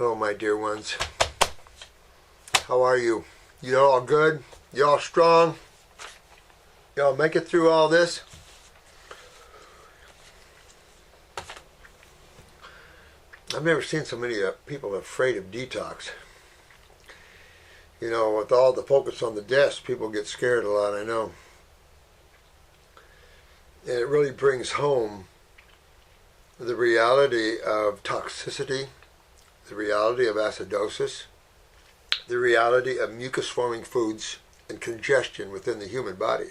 Hello, my dear ones. How are you? You all good? You all strong? Y'all make it through all this? I've never seen so many people afraid of detox. You know, with all the focus on the deaths, people get scared a lot, I know. And it really brings home the reality of toxicity, the reality of acidosis, the reality of mucus-forming foods and congestion within the human body.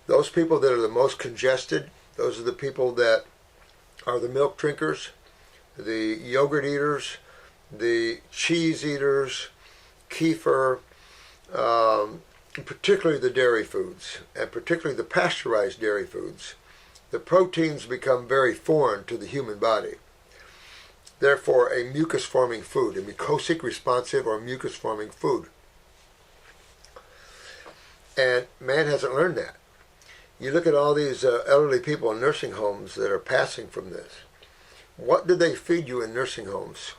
Those people that are the most congested, those are the people that are the milk drinkers, the yogurt eaters, the cheese eaters, kefir, particularly the dairy foods, and particularly the pasteurized dairy foods. The proteins become very foreign to the human body. Therefore, a mucus-forming food, a mucosic responsive or mucus-forming food. And man hasn't learned that. You look at all these elderly people in nursing homes that are passing from this. What do they feed you in nursing homes?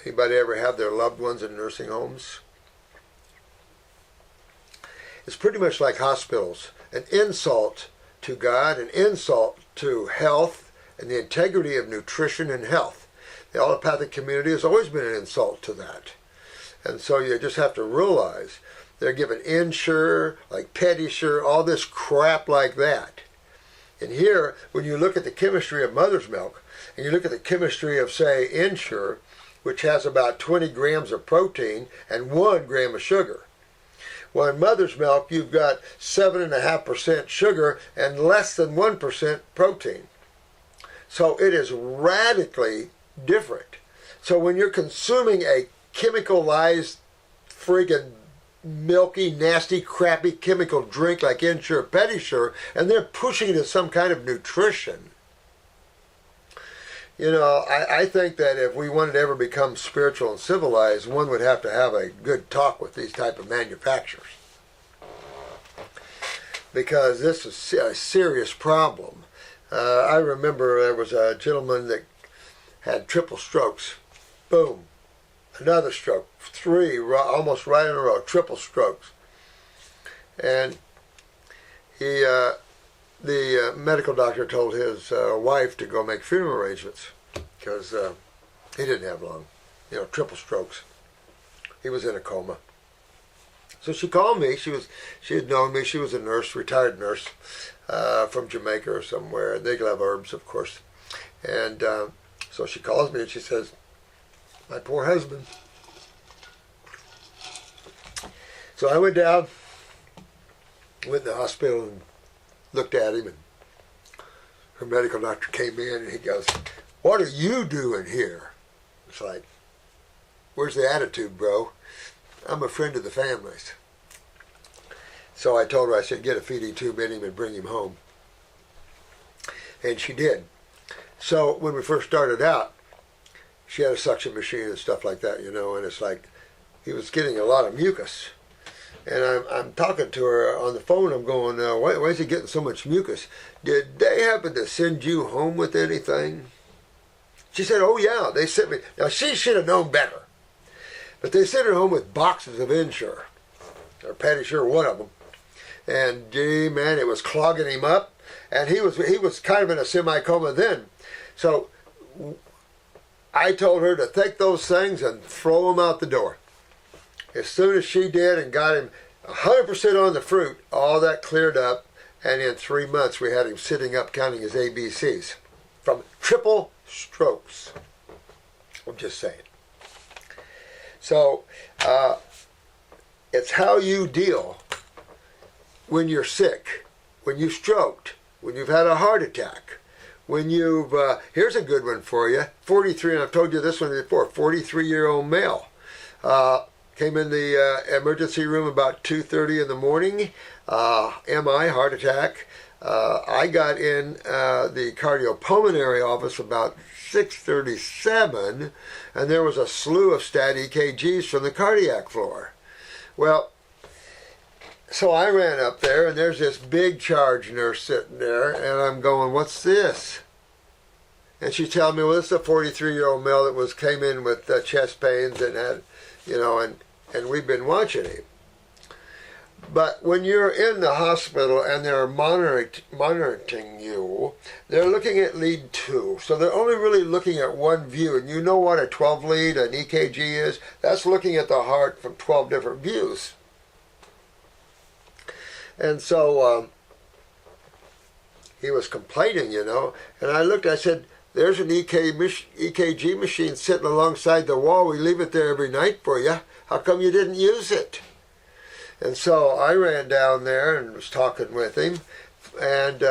Anybody ever have their loved ones in nursing homes? It's pretty much like hospitals. An insult to God, an insult to health and the integrity of nutrition and health. The allopathic community has always been an insult to that. And so you just have to realize they're given Ensure, like Pedisure, all this crap like that. And here, when you look at the chemistry of mother's milk, and you look at the chemistry of, say, Ensure, which has about 20 grams of protein and 1 gram of sugar. Well, in mother's milk, you've got 7.5% sugar and less than 1% protein. So it is radically different. So when you're consuming a chemicalized, friggin' milky, nasty, crappy chemical drink like Ensure, Pedisure, and they're pushing it as some kind of nutrition. You know, I think that if we wanted to ever become spiritual and civilized, one would have to have a good talk with these type of manufacturers. Because this is a serious problem. I remember there was a gentleman that had triple strokes. Boom. Another stroke. 3, almost right in a row. Triple strokes. And he... the medical doctor told his wife to go make funeral arrangements because he didn't have long, triple strokes. He was in a coma. So she called me. She had known me. She was a nurse, retired nurse from Jamaica or somewhere. They love herbs, of course. And so she calls me and she says, "My poor husband." So I went down, went to the hospital and looked at him, and her medical doctor came in and he goes, "What are you doing here?" It's like, "Where's the attitude, bro? I'm a friend of the family's." So I told her, I said, "Get a feeding tube in him and bring him home." And she did. So when we first started out, she had a suction machine and stuff like that, and it's like he was getting a lot of mucus. And I'm talking to her on the phone. I'm going, why is he getting so much mucus? Did they happen to send you home with anything? She said, "Oh, yeah, they sent me." Now, she should have known better. But they sent her home with boxes of Ensure, or Pedisure, one of them. And, gee, man, it was clogging him up. And he was kind of in a semi-coma then. So I told her to take those things and throw them out the door. As soon as she did and got him 100% on the fruit, all that cleared up, and in 3 months we had him sitting up counting his ABCs from triple strokes. I'm just saying. So it's how you deal when you're sick, when you've stroked, when you've had a heart attack, when you've, here's a good one for you, 43, and I've told you this one before, 43-year-old male. Came in the emergency room about 2:30 in the morning. MI, heart attack. I got in the cardiopulmonary office about 6:37, and there was a slew of stat EKGs from the cardiac floor. Well, so I ran up there, and there's this big charge nurse sitting there, and I'm going, "What's this?" And she's telling me, well, this is a 43-year-old male that came in with chest pains and had, and we've been watching him. But when you're in the hospital and they're monitoring you, they're looking at lead 2. So they're only really looking at one view. And you know what a 12 lead, an EKG is? That's looking at the heart from 12 different views. And so he was complaining, and I looked, I said, there's an EKG machine sitting alongside the wall. We leave it there every night for you. How come you didn't use it? And so I ran down there and was talking with him, and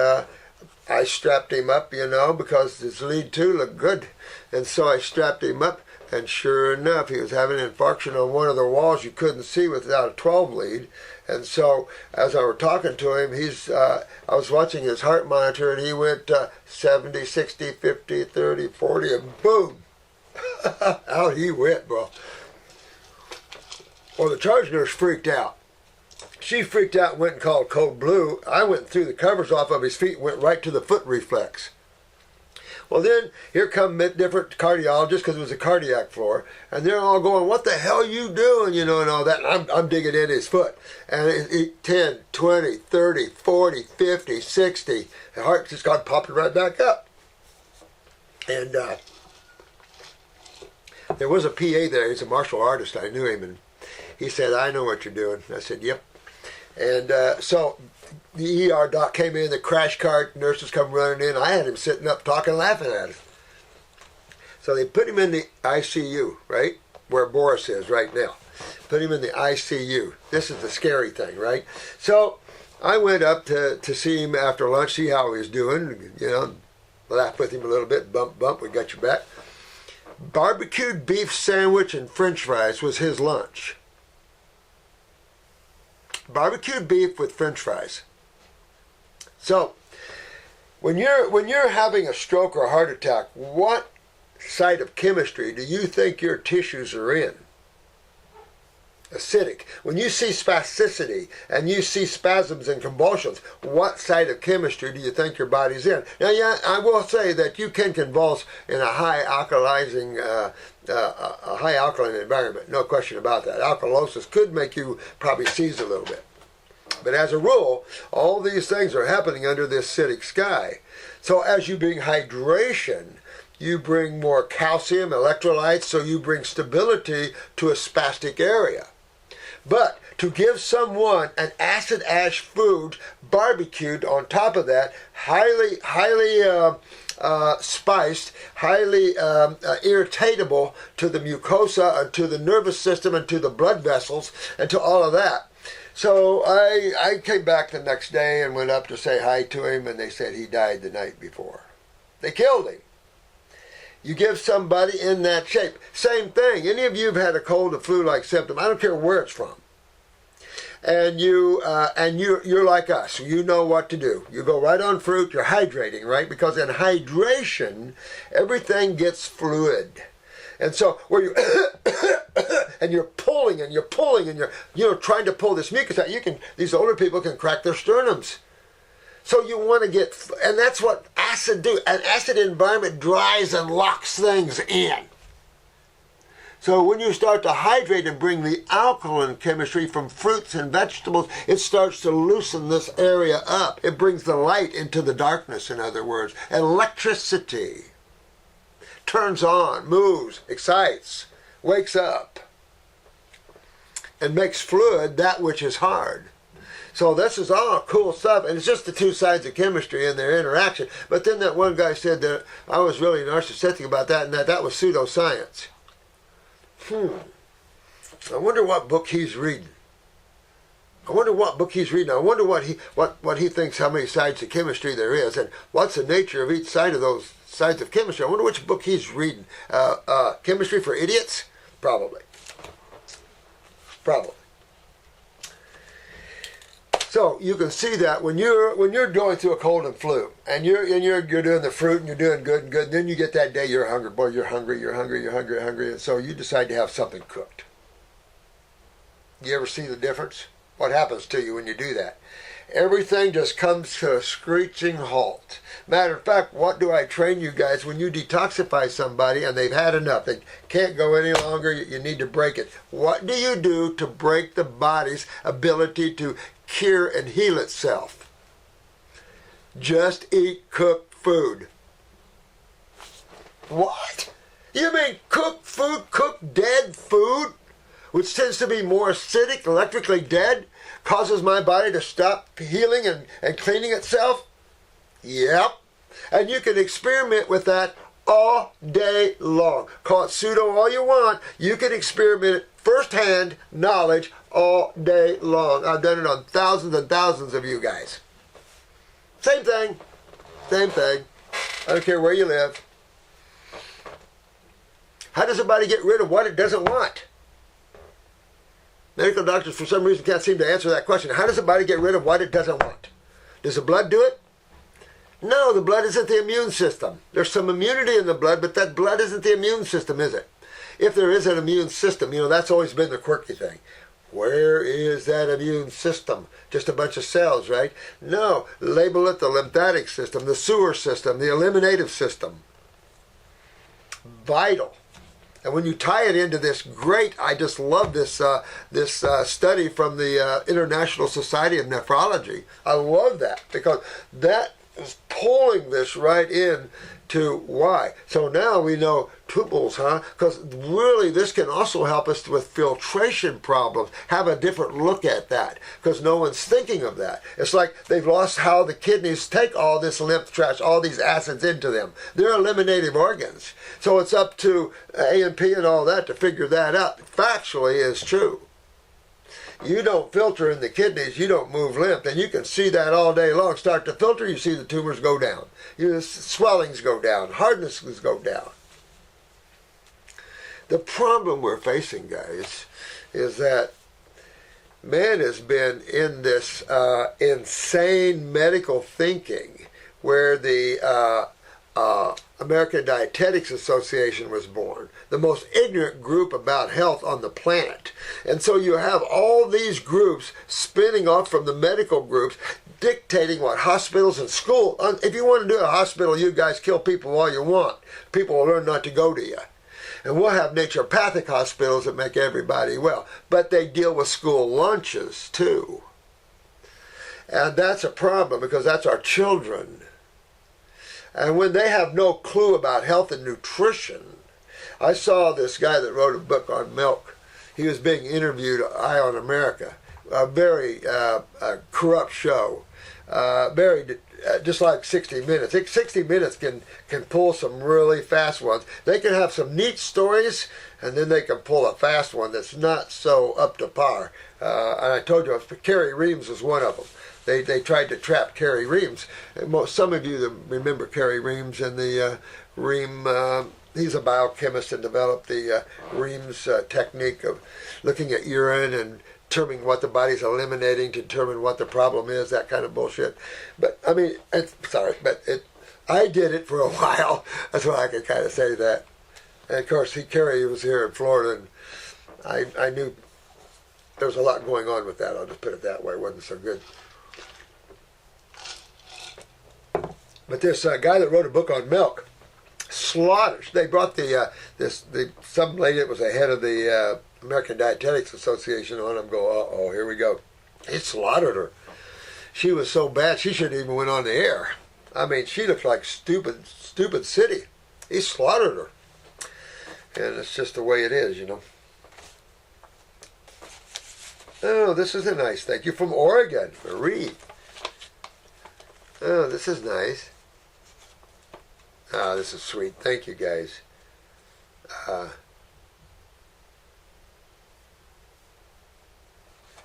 I strapped him up, because his lead 2 looked good. And so I strapped him up, and sure enough, he was having an infarction on one of the walls you couldn't see without a 12 lead. And so as I were talking to him, I was watching his heart monitor, and he went 70, 60, 50, 30, 40, and boom, out he went, bro. Well, the charge nurse freaked out. She freaked out and went and called Code Blue. I went through the covers off of his feet and went right to the foot reflex. Well, then here come different cardiologists, because it was a cardiac floor, and they're all going, what the hell are you doing, and all that. And I'm digging in his foot. And 10, 20, 30, 40, 50, 60. The heart just got popping right back up. And there was a PA there. He's a martial artist. I knew him. And he said, I know what you're doing. I said, yep. And so the ER doc came in, the crash cart, nurses come running in. I had him sitting up talking, laughing at him. So they put him in the ICU, right, where Boris is right now. Put him in the ICU. This is the scary thing, right? So I went up to see him after lunch, see how he was doing, laugh with him a little bit, bump, we got your back. Barbecued beef sandwich and french fries was his lunch. Barbecued beef with french fries. So, when you're having a stroke or a heart attack, what site of chemistry do you think your tissues are in? Acidic. When you see spasticity and you see spasms and convulsions, what site of chemistry do you think your body's in? Now, yeah, I will say that you can convulse in a high alkalizing, a high alkaline environment. No question about that. Alkalosis could make you probably seize a little bit. But as a rule, all these things are happening under this acidic sky. So as you bring hydration, you bring more calcium, electrolytes, so you bring stability to a spastic area. But to give someone an acid ash food barbecued on top of that, highly spiced, highly irritatable to the mucosa and to the nervous system and to the blood vessels and to all of that. So I came back the next day and went up to say hi to him, and they said he died the night before. They killed him. You give somebody in that shape. Same thing. Any of you have had a cold or flu-like symptom, I don't care where it's from. And you're like us. You know what to do. You go right on fruit. You're hydrating, right? Because in hydration, everything gets fluid. And so where you and you're pulling and you're trying to pull this mucus out. These older people can crack their sternums. So you want to get, and that's what acid do. An acid environment dries and locks things in. So when you start to hydrate and bring the alkaline chemistry from fruits and vegetables, it starts to loosen this area up. It brings the light into the darkness, in other words. Electricity turns on, moves, excites, wakes up, and makes fluid that which is hard. So this is all cool stuff, and it's just the two sides of chemistry and their interaction. But then that one guy said that I was really narcissistic about that, and that was pseudoscience. I wonder what book he's reading. I wonder what he thinks, how many sides of chemistry there is, and what's the nature of each side of those sides of chemistry. I wonder which book he's reading. Chemistry for Idiots? Probably. So you can see that when you're going through a cold and flu, and you're doing the fruit and you're doing good, and then you get that day you're hungry. Boy, you're hungry, and so you decide to have something cooked. You ever see the difference? What happens to you when you do that? everything just comes to a screeching halt. Matter of fact, what do I train you guys? When you detoxify somebody and they've had enough, they can't go any longer, you need to break it. What do you do to break the body's ability to cure and heal itself? Just eat cooked food. What? You mean cooked food, cooked dead food, which tends to be more acidic, electrically dead, causes my body to stop healing and cleaning itself? Yep. And you can experiment with that all day long. Call it pseudo all you want. You can experiment it first-hand knowledge all day long. I've done it on thousands and thousands of you guys. Same thing. Same thing. I don't care where you live. How does a body get rid of what it doesn't want? Medical doctors, for some reason, can't seem to answer that question. How does the body get rid of what it doesn't want? Does the blood do it? No, the blood isn't the immune system. There's some immunity in the blood, but that blood isn't the immune system, is it? If there is an immune system, that's always been the quirky thing. Where is that immune system? Just a bunch of cells, right? No, label it the lymphatic system, the sewer system, the eliminative system. Vital. And when you tie it into this great, I just love this study from the International Society of Nephrology. I love that because that is pulling this right in to why. So now we know tubals, because really this can also help us with filtration problems. Have a different look at that because no one's thinking of that. It's like they've lost how the kidneys take all this lymph trash, all these acids into them. They're eliminative organs. So it's up to A&P and all that to figure that out. Factually is true. You don't filter in the kidneys, you don't move lymph, and you can see that all day long. Start to filter, you see the tumors go down. Swellings go down, hardnesses go down. The problem we're facing, guys, is that man has been in this insane medical thinking where the American Dietetics Association was born, the most ignorant group about health on the planet. And so you have all these groups spinning off from the medical groups, dictating what hospitals and school. If you want to do a hospital, you guys kill people all you want. People will learn not to go to you. And we'll have naturopathic hospitals that make everybody well. But they deal with school lunches too. And that's a problem because that's our children. And when they have no clue about health and nutrition, I saw this guy that wrote a book on milk. He was being interviewed at Eye on America, a very corrupt show, just like 60 Minutes. 60 Minutes can pull some really fast ones. They can have some neat stories, and then they can pull a fast one that's not so up to par. And I told you, Carrie Reams was one of them. They tried to trap Carrie Reams. Some of you that remember Carrie Reams and the he's a biochemist and developed the Reams technique of looking at urine and determining what the body's eliminating to determine what the problem is, that kind of bullshit. But, I mean, I did it for a while. That's why I can kind of say that. And, of course, Carrie was here in Florida, and I knew there was a lot going on with that. I'll just put it that way. It wasn't so good. But this guy that wrote a book on milk slaughters. They brought some lady that was the head of the American Dietetics Association on him. Go, here we go. He slaughtered her. She was so bad she shouldn't even went on the air. I mean, she looked like stupid city. He slaughtered her, and it's just the way it is, Oh, this is a nice. Thank you from Oregon, Marie. Oh, this is nice. Oh, this is sweet. Thank you, guys.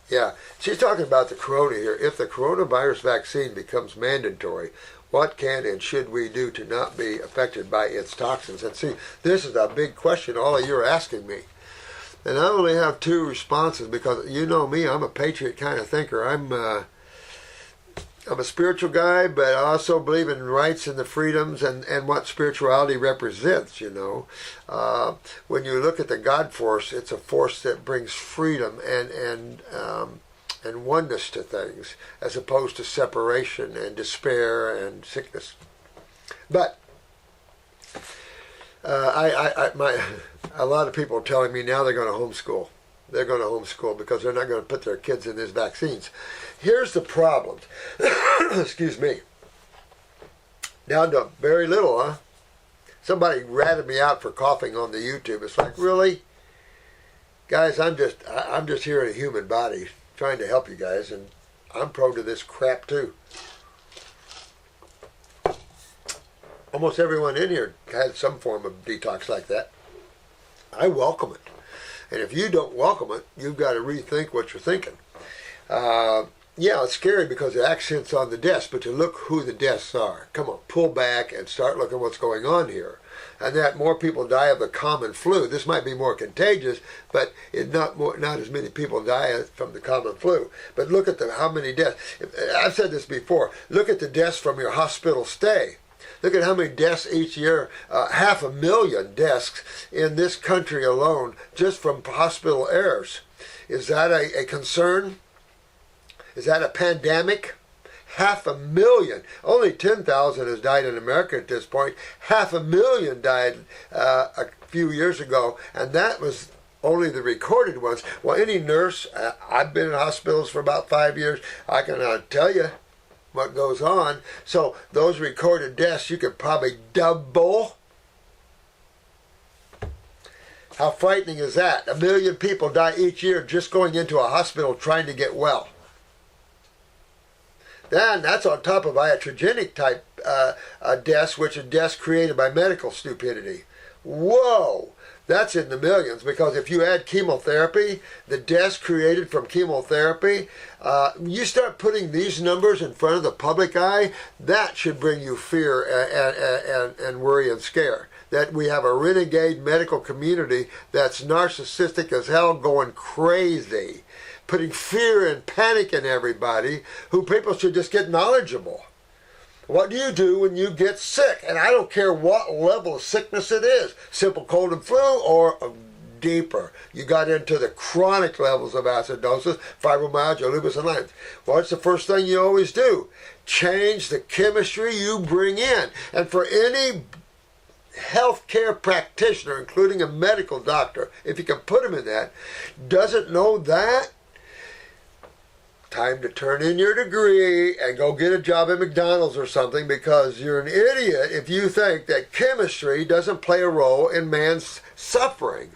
Yeah, she's talking about the corona here. If the coronavirus vaccine becomes mandatory, what can and should we do to not be affected by its toxins? And see, this is a big question all of you are asking me. And I only have two responses because you know me, I'm a patriot kind of thinker. I'm a spiritual guy, but I also believe in rights and the freedoms and what spirituality represents, When you look at the God force, it's a force that brings freedom and and oneness to things, as opposed to separation and despair and sickness. But a lot of people are telling me now they're going to homeschool. They're going to homeschool because they're not going to put their kids in these vaccines. Here's the problem. Excuse me. Down to very little, huh? Somebody ratted me out for coughing on the YouTube. It's like, really? Guys, I'm just here in a human body trying to help you guys, and I'm prone to this crap too. Almost everyone in here had some form of detox like that. I welcome it. And if you don't welcome it, you've got to rethink what you're thinking. Yeah, it's scary because the accent's on the desk, but to look who the desks are. Come on, pull back and start looking what's going on here. And that more people die of the common flu. This might be more contagious, but not as many people die from the common flu. But look at how many deaths. I've said this before. Look at the deaths from your hospital stay. Look at how many deaths each year, 500,000 deaths in this country alone, just from hospital errors. Is that a concern? Is that a pandemic? 500,000. Only 10,000 has died in America at this point. 500,000 died a few years ago, and that was only the recorded ones. Well, any nurse, I've been in hospitals for about 5 years, I can tell you what goes on. So those recorded deaths, you could probably double. How frightening is that? 1 million people die each year just going into a hospital trying to get well. Then that's on top of iatrogenic type deaths, which are deaths created by medical stupidity. Whoa! That's in the millions, because if you add chemotherapy, the deaths created from chemotherapy, you start putting these numbers in front of the public eye, that should bring you fear and worry and scare. That we have a renegade medical community that's narcissistic as hell, going crazy, putting fear and panic in everybody, who people should just get knowledgeable. What do you do when you get sick? And I don't care what level of sickness it is, simple cold and flu or deeper. You got into the chronic levels of acidosis, fibromyalgia, lupus, and Lyme. What's the first thing you always do? Change the chemistry you bring in. And for any healthcare practitioner, including a medical doctor, if you can put them in that, doesn't know that, time to turn in your degree and go get a job at McDonald's or something, because you're an idiot if you think that chemistry doesn't play a role in man's suffering.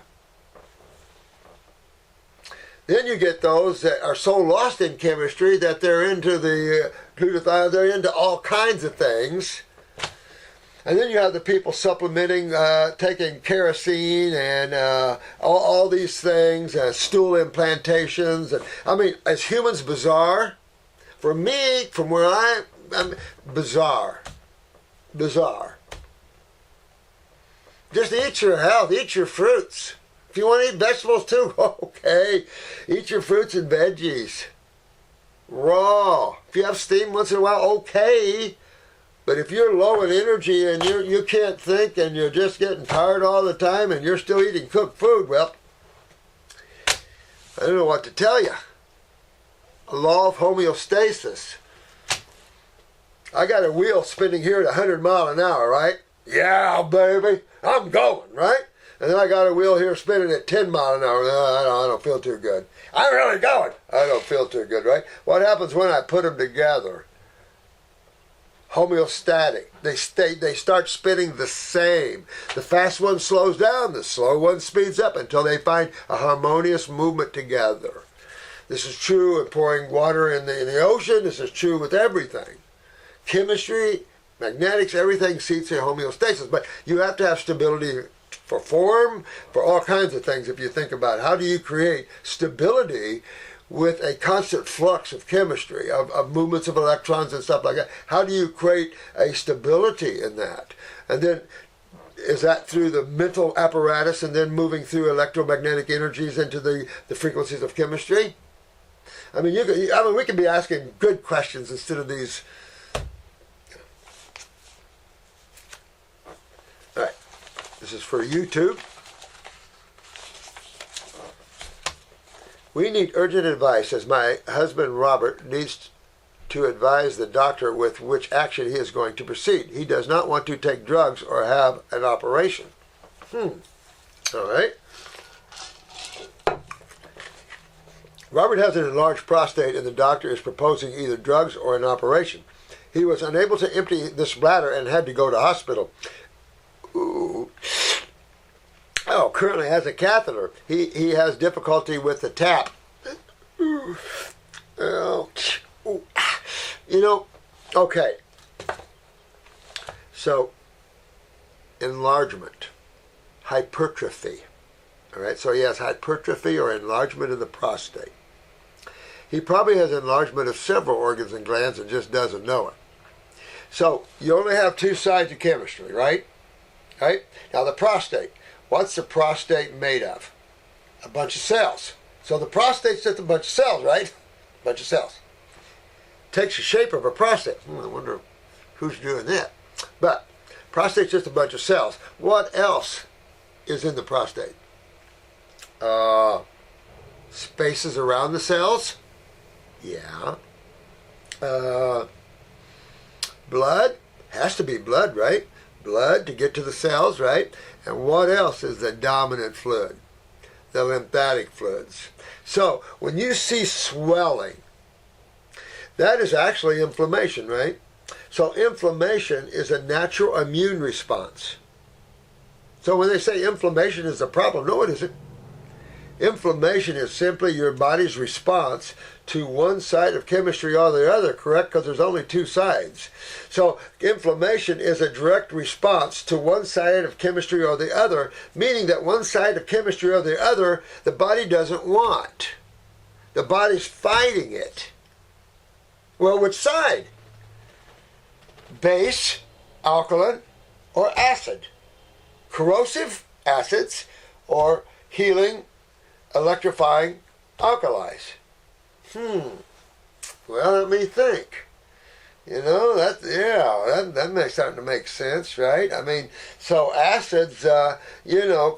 Then you get those that are so lost in chemistry that they're into the glutathione, they're into all kinds of things. And then you have the people supplementing, taking kerosene and all these things, stool implantations. And, I mean, is humans bizarre? For me, from where I'm bizarre. Bizarre. Just eat your health, eat your fruits. If you want to eat vegetables too, okay. Eat your fruits and veggies. Raw. If you have steam once in a while, okay. But if you're low in energy and you can't think and you're just getting tired all the time and you're still eating cooked food, well, I don't know what to tell you. A law of homeostasis. I got a wheel spinning here at 100 miles an hour, right? Yeah, baby, I'm going, right? And then I got a wheel here spinning at 10 miles an hour. I don't feel too good. I'm really going. I don't feel too good, right? What happens when I put them together? Homeostatic. They start spinning the same. The fast one slows down, the slow one speeds up until they find a harmonious movement together. This is true in pouring water in the ocean. This is true with everything. Chemistry, magnetics, everything seeks in homeostasis. But you have to have stability for form, for all kinds of things. If you think about it, how do you create stability with a constant flux of chemistry, of movements of electrons and stuff like that? How do you create a stability in that? And then, is that through the mental apparatus and then moving through electromagnetic energies into the frequencies of chemistry? I mean, we can be asking good questions instead of these. All right, this is for YouTube. We need urgent advice, as my husband Robert needs to advise the doctor with which action he is going to proceed. He does not want to take drugs or have an operation. All right. Robert has an enlarged prostate and the doctor is proposing either drugs or an operation. He was unable to empty this bladder and had to go to hospital. Ooh. Oh, currently has a catheter. He has difficulty with the tap. Ooh. Oh. Ooh. You know, okay. So, enlargement, hypertrophy. All right, so he has hypertrophy or enlargement of the prostate. He probably has enlargement of several organs and glands and just doesn't know it. So, you only have two sides of chemistry, right? Right? Now, the prostate. What's the prostate made of? A bunch of cells. So, the prostate's just a bunch of cells, right? A bunch of cells. Takes the shape of a prostate. I wonder who's doing that. But, prostate's just a bunch of cells. What else is in the prostate? Spaces around the cells? Yeah. Blood? Has to be blood, right? Blood to get to the cells, right? And what else is the dominant fluid? The lymphatic fluids. So, when you see swelling, that is actually inflammation, right? So, inflammation is a natural immune response. So, when they say inflammation is the problem, no, it isn't. Inflammation is simply your body's response to one side of chemistry or the other, correct? Because there's only two sides. So inflammation is a direct response to one side of chemistry or the other, meaning that one side of chemistry or the other, the body doesn't want. The body's fighting it. Well, which side? Base, alkaline, or acid? Corrosive acids or healing, electrifying alkalis. Well, let me think. You know, that makes starting to make sense, right? I mean, so acids,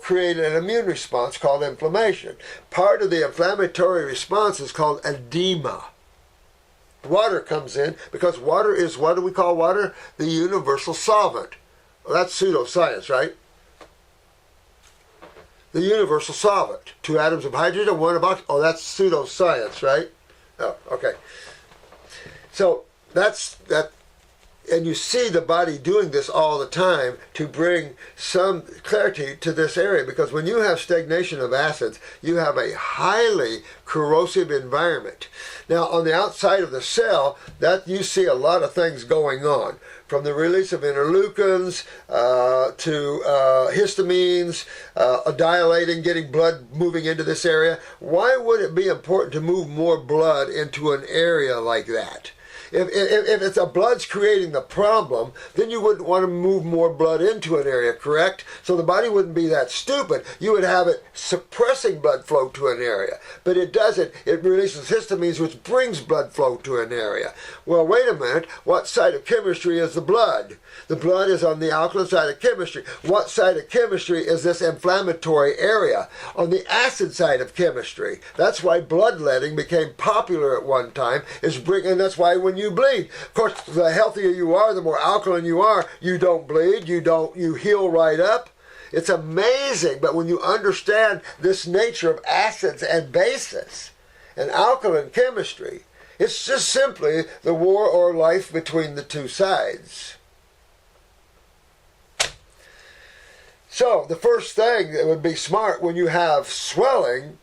create an immune response called inflammation. Part of the inflammatory response is called edema. Water comes in because water is, what do we call water? The universal solvent. Well, that's pseudoscience, right? The universal solvent. 2 atoms of hydrogen, 1 of oxygen. Oh, that's pseudoscience, right? Oh, okay. So that's that, and you see the body doing this all the time to bring some clarity to this area, because when you have stagnation of acids, you have a highly corrosive environment. Now, on the outside of the cell, that you see a lot of things going on, from the release of interleukins to histamines, dilating, getting blood moving into this area. Why would it be important to move more blood into an area like that? If it's a blood's creating the problem, then you wouldn't want to move more blood into an area, correct? So the body wouldn't be that stupid. You would have it suppressing blood flow to an area. But it doesn't. It releases histamines, which brings blood flow to an area. Well, wait a minute. What side of chemistry is the blood? The blood is on the alkaline side of chemistry. What side of chemistry is this inflammatory area? On the acid side of chemistry. That's why bloodletting became popular at one time. And that's why when you bleed, of course, the healthier you are, the more alkaline you are, you don't bleed, you heal right up. It's amazing, but when you understand this nature of acids and bases and alkaline chemistry, it's just simply the war or life between the two sides. So the first thing that would be smart when you have swelling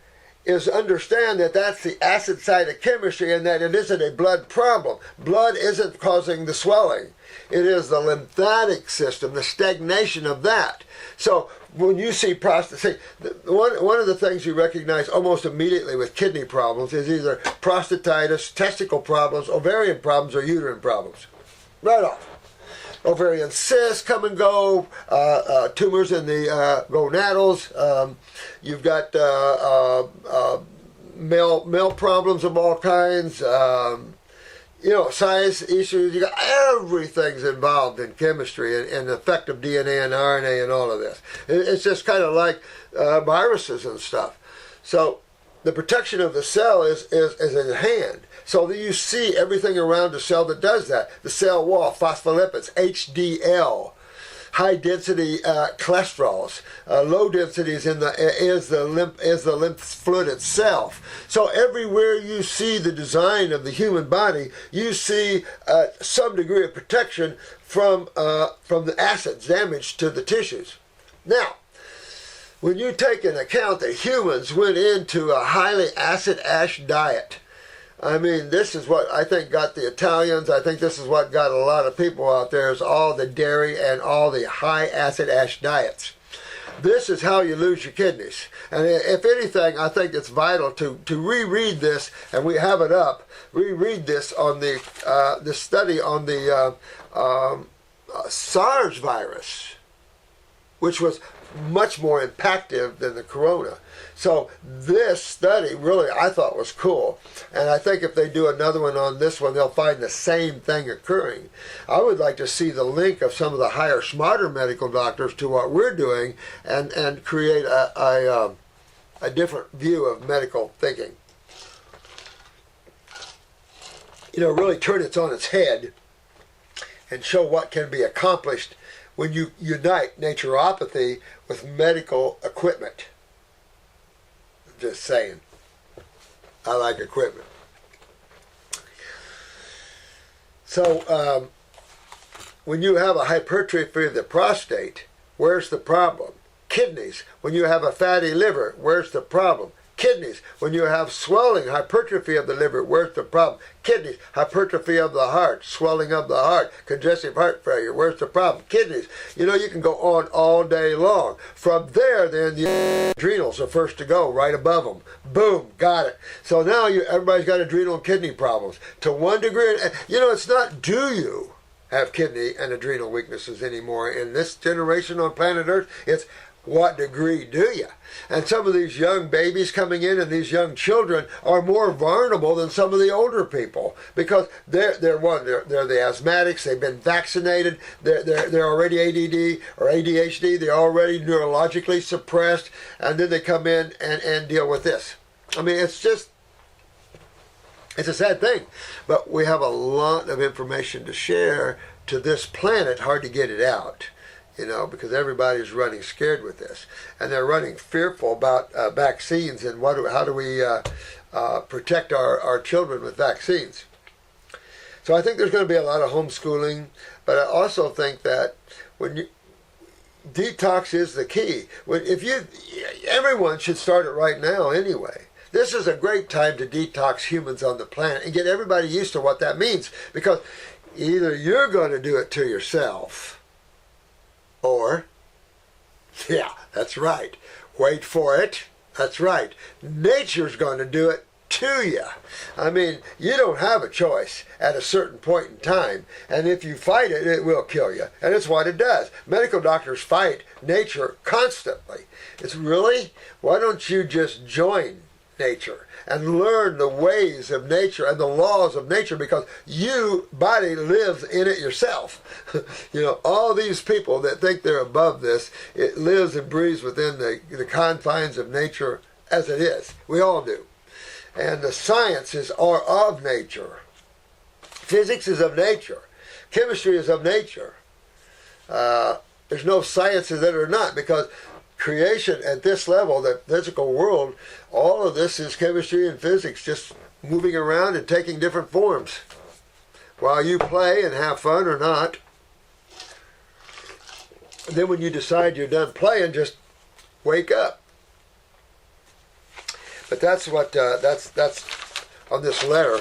is understand that that's the acid side of chemistry and that it isn't a blood problem. Blood isn't causing the swelling. It is the lymphatic system, the stagnation of that. So when you see prostate, one of the things you recognize almost immediately with kidney problems is either prostatitis, testicle problems, ovarian problems, or uterine problems. Right off. Ovarian cysts come and go, tumors in the gonadals. You've got male problems of all kinds. Size issues. You got everything's involved in chemistry and the effect of DNA and RNA and all of this. It's just kind of like viruses and stuff. So the protection of the cell is in hand. So that you see everything around the cell that does that. The cell wall, phospholipids, HDL, high density cholesterols, low densities is the lymph fluid itself. So everywhere you see the design of the human body, you see some degree of protection from the acids damage to the tissues. Now, when you take into account that humans went into a highly acid ash diet, I mean, this is what I think got the Italians. I think this is what got a lot of people out there, is all the dairy and all the high acid ash diets. This is how you lose your kidneys. And if anything, I think it's vital to reread this, and we have it up, reread this on the study on the SARS virus, which was much more impactful than the corona. So this study really, I thought, was cool. And I think if they do another one on this one, they'll find the same thing occurring. I would like to see the link of some of the higher, smarter medical doctors to what we're doing, and create a different view of medical thinking. You know, really turn it on its head and show what can be accomplished when you unite naturopathy with medical equipment. Just saying. I like equipment. So, when you have a hypertrophy of the prostate, where's the problem? Kidneys. When you have a fatty liver, where's the problem? Kidneys. When you have swelling, hypertrophy of the liver, where's the problem? Kidneys. Hypertrophy of the heart, swelling of the heart, congestive heart failure, where's the problem? Kidneys. You know, you can go on all day long. From there, then, the adrenals are first to go, right above them. Boom, got it. So now everybody's got adrenal and kidney problems. To one degree, you know, it's not do you have kidney and adrenal weaknesses anymore in this generation on planet Earth. It's what degree do you? And some of these young babies coming in and these young children are more vulnerable than some of the older people, because they're the asthmatics. They've been vaccinated. They're already ADD or ADHD. They're already neurologically suppressed, and then they come in and deal with this. I mean, it's a sad thing, but we have a lot of information to share to this planet. Hard to get it out. You know, because everybody's running scared with this, and they're running fearful about vaccines and how do we protect our children with vaccines. So I think there's going to be a lot of homeschooling, but I also think that detox is the key. Everyone should start it right now anyway. This is a great time to detox humans on the planet and get everybody used to what that means, because either you're going to do it to yourself, or, yeah, that's right, wait for it, that's right, nature's going to do it to you. I mean, you don't have a choice at a certain point in time, and if you fight it, it will kill you, and it's what it does. Medical doctors fight nature constantly. It's really, why don't you just join nature and learn the ways of nature and the laws of nature, because you body lives in it yourself. You know, all these people that think they're above this, it lives and breathes within the confines of nature as it is. We all do. And the sciences are of nature. Physics is of nature. Chemistry is of nature. There's no sciences that are not, because creation at this level, the physical world, all of this is chemistry and physics just moving around and taking different forms while you play and have fun or not. And then when you decide you're done playing, just wake up. But that's what that's on this letter.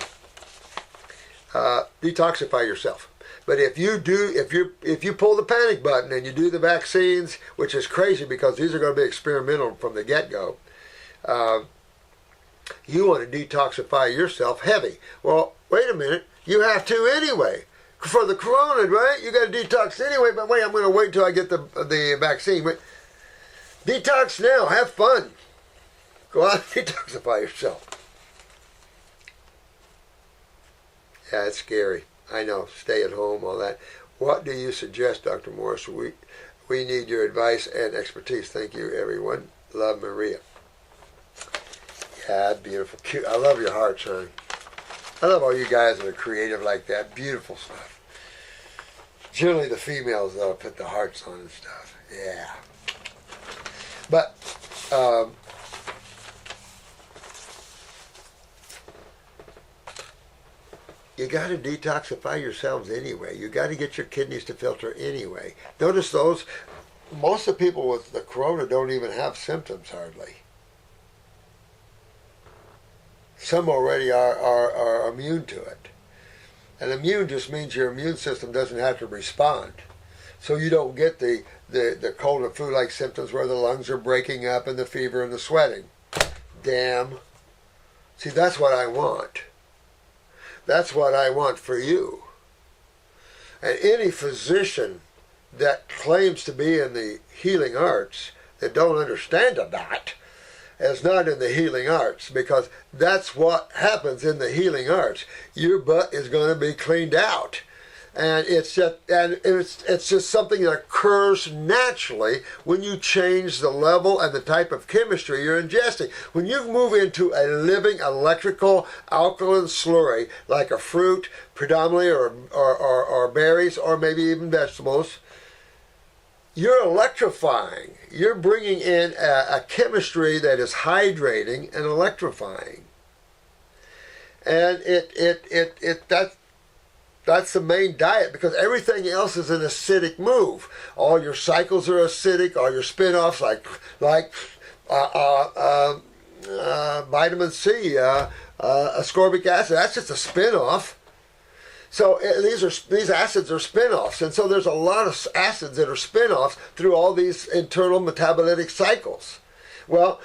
Detoxify yourself. But if you pull the panic button and you do the vaccines, which is crazy because these are going to be experimental from the get-go, you want to detoxify yourself heavy. Well, wait a minute, you have to anyway. For the corona, right? You got to detox anyway, but wait, I'm going to wait until I get the vaccine. But detox now, have fun. Go out and detoxify yourself. Yeah, it's scary. I know, stay at home, all that. What do you suggest, Dr. Morse? We need your advice and expertise. Thank you, everyone. Love, Maria. Yeah, beautiful. Cute. I love your hearts, honey. I love all you guys that are creative like that. Beautiful stuff. Generally the females, though, put the hearts on and stuff. Yeah. But, you got to detoxify yourselves anyway. You got to get your kidneys to filter anyway. Notice those, most of the people with the corona don't even have symptoms hardly. Some already are immune to it. And immune just means your immune system doesn't have to respond. So you don't get the cold and flu-like symptoms where the lungs are breaking up and the fever and the sweating. Damn. See, that's what I want. That's what I want for you. And any physician that claims to be in the healing arts that don't understand that is not in the healing arts, because that's what happens in the healing arts. Your butt is going to be cleaned out. And it's just something that occurs naturally when you change the level and the type of chemistry you're ingesting. When you move into a living electrical alkaline slurry, like a fruit predominantly, or berries, or maybe even vegetables, you're electrifying. You're bringing in a chemistry that is hydrating and electrifying. And that's the main diet, because everything else is an acidic move. All your cycles are acidic. All your spin-offs, like vitamin C, ascorbic acid, that's just a spin-off. So these acids are spin-offs, and so there's a lot of acids that are spin-offs through all these internal metabolitic cycles. Well,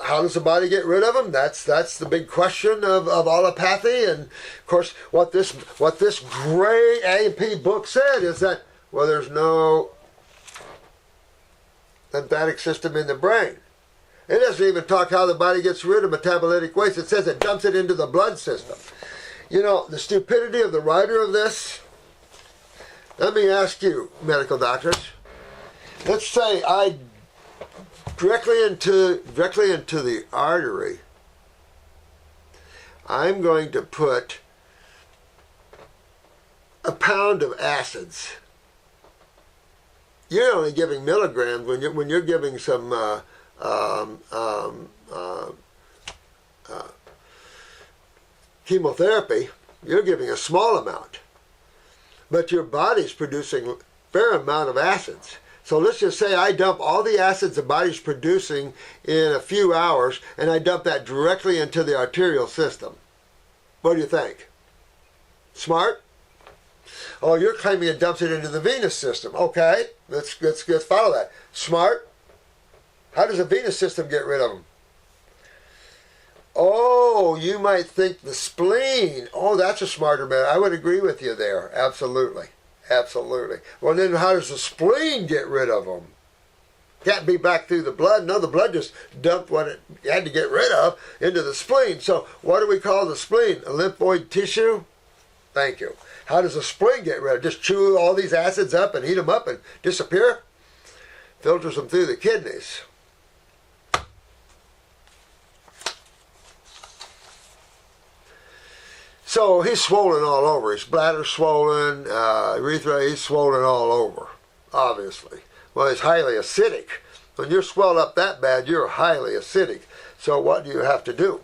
how does the body get rid of them? That's the big question of allopathy. And of course, what this great A&P book said is that, well, there's no lymphatic system in the brain. It doesn't even talk how the body gets rid of metabolitic waste. It says it dumps it into the blood system. You know, the stupidity of the writer of this, let me ask you, medical doctors, let's say I directly into the artery, I'm going to put a pound of acids. You're only giving milligrams when you're giving some chemotherapy. You're giving a small amount, but your body's producing a fair amount of acids. So let's just say I dump all the acids the body's producing in a few hours, and I dump that directly into the arterial system. What do you think? Smart? Oh, you're claiming it dumps it into the venous system. Okay, let's follow that. Smart? How does the venous system get rid of them? Oh, you might think the spleen. Oh, that's a smarter man. I would agree with you there. Absolutely. Absolutely. Well, then how does the spleen get rid of them? Can't be back through the blood. No, the blood just dumped what it had to get rid of into the spleen. So what do we call the spleen? A lymphoid tissue? Thank you. How does the spleen get rid of it? Just chew all these acids up and heat them up and disappear? Filters them through the kidneys. So he's swollen all over. His bladder's swollen, urethra, he's swollen all over, obviously. Well, he's highly acidic. When you're swelled up that bad, you're highly acidic. So what do you have to do?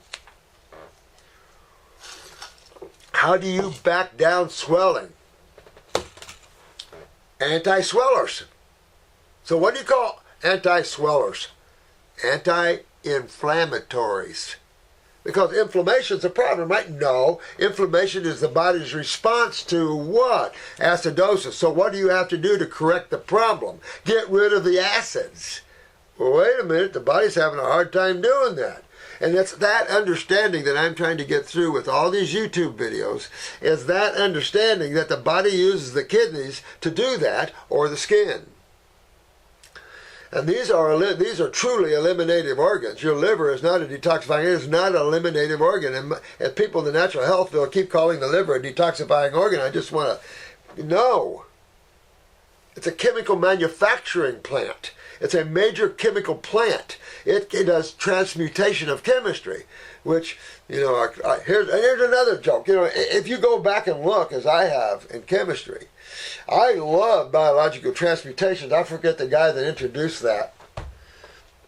How do you back down swelling? Anti-swellers. So what do you call anti-swellers? Anti-inflammatories. Because inflammation's a problem, right? No. Inflammation is the body's response to what? Acidosis. So what do you have to do to correct the problem? Get rid of the acids. Well, wait a minute. The body's having a hard time doing that. And it's that understanding that I'm trying to get through with all these YouTube videos, is that understanding that the body uses the kidneys to do that, or the skin. And these are truly eliminative organs. Your liver is not a detoxifying, it is not an eliminative organ. And people in the natural health field keep calling the liver a detoxifying organ. I just want to, no. It's a chemical manufacturing plant. It's a major chemical plant. It does transmutation of chemistry, which, here's another joke. If you go back and look, as I have in chemistry, I love biological transmutations. I forget the guy that introduced that.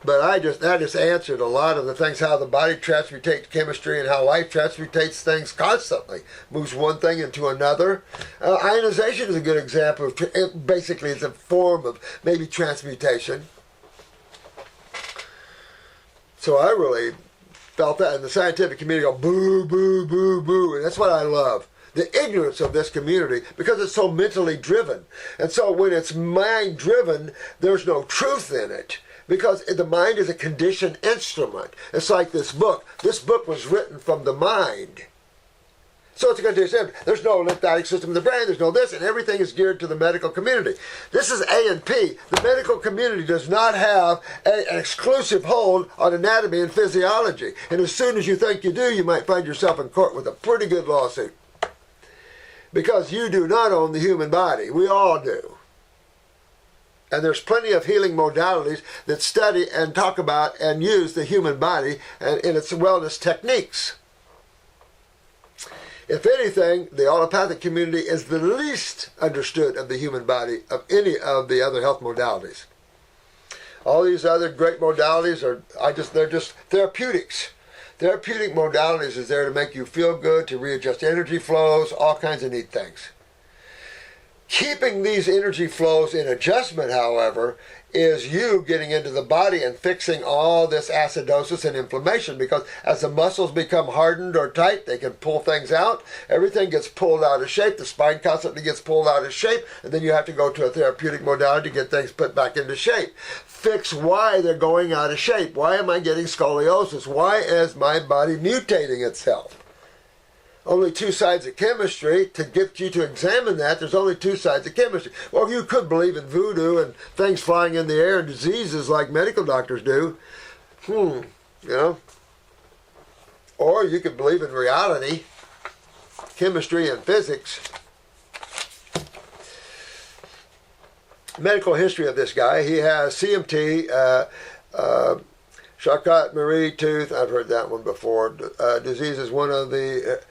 But that just answered a lot of the things, how the body transmutates chemistry and how life transmutates things constantly. Moves one thing into another. Ionization is a good example. Basically, it's a form of maybe transmutation. So I really felt that, and the scientific community go, boo, boo, boo, boo. And that's what I love. The ignorance of this community, because it's so mentally driven. And so when it's mind driven, there's no truth in it. Because the mind is a conditioned instrument. It's like this book. This book was written from the mind. So it's a conditioned. There's no lymphatic system in the brain. There's no this. And everything is geared to the medical community. This is A and P. The medical community does not have an exclusive hold on anatomy and physiology. And as soon as you think you do, you might find yourself in court with a pretty good lawsuit. Because you do not own the human body. We all do. And there's plenty of healing modalities that study and talk about and use the human body and in its wellness techniques. If anything, the allopathic community is the least understood of the human body of any of the other health modalities. All these other great modalities they're just therapeutics. Therapeutic modalities is there to make you feel good, to readjust energy flows, all kinds of neat things. Keeping these energy flows in adjustment, however, is you getting into the body and fixing all this acidosis and inflammation, because as the muscles become hardened or tight, they can pull things out. Everything gets pulled out of shape. The spine constantly gets pulled out of shape, and then you have to go to a therapeutic modality to get things put back into shape. Fix why they're going out of shape. Why am I getting scoliosis? Why is my body mutating itself? Only two sides of chemistry. To get you to examine that, there's only two sides of chemistry. Well, you could believe in voodoo and things flying in the air and diseases like medical doctors do. Or you could believe in reality, chemistry and physics. Medical history of this guy. He has CMT, Charcot-Marie tooth. I've heard that one before. Disease is one of the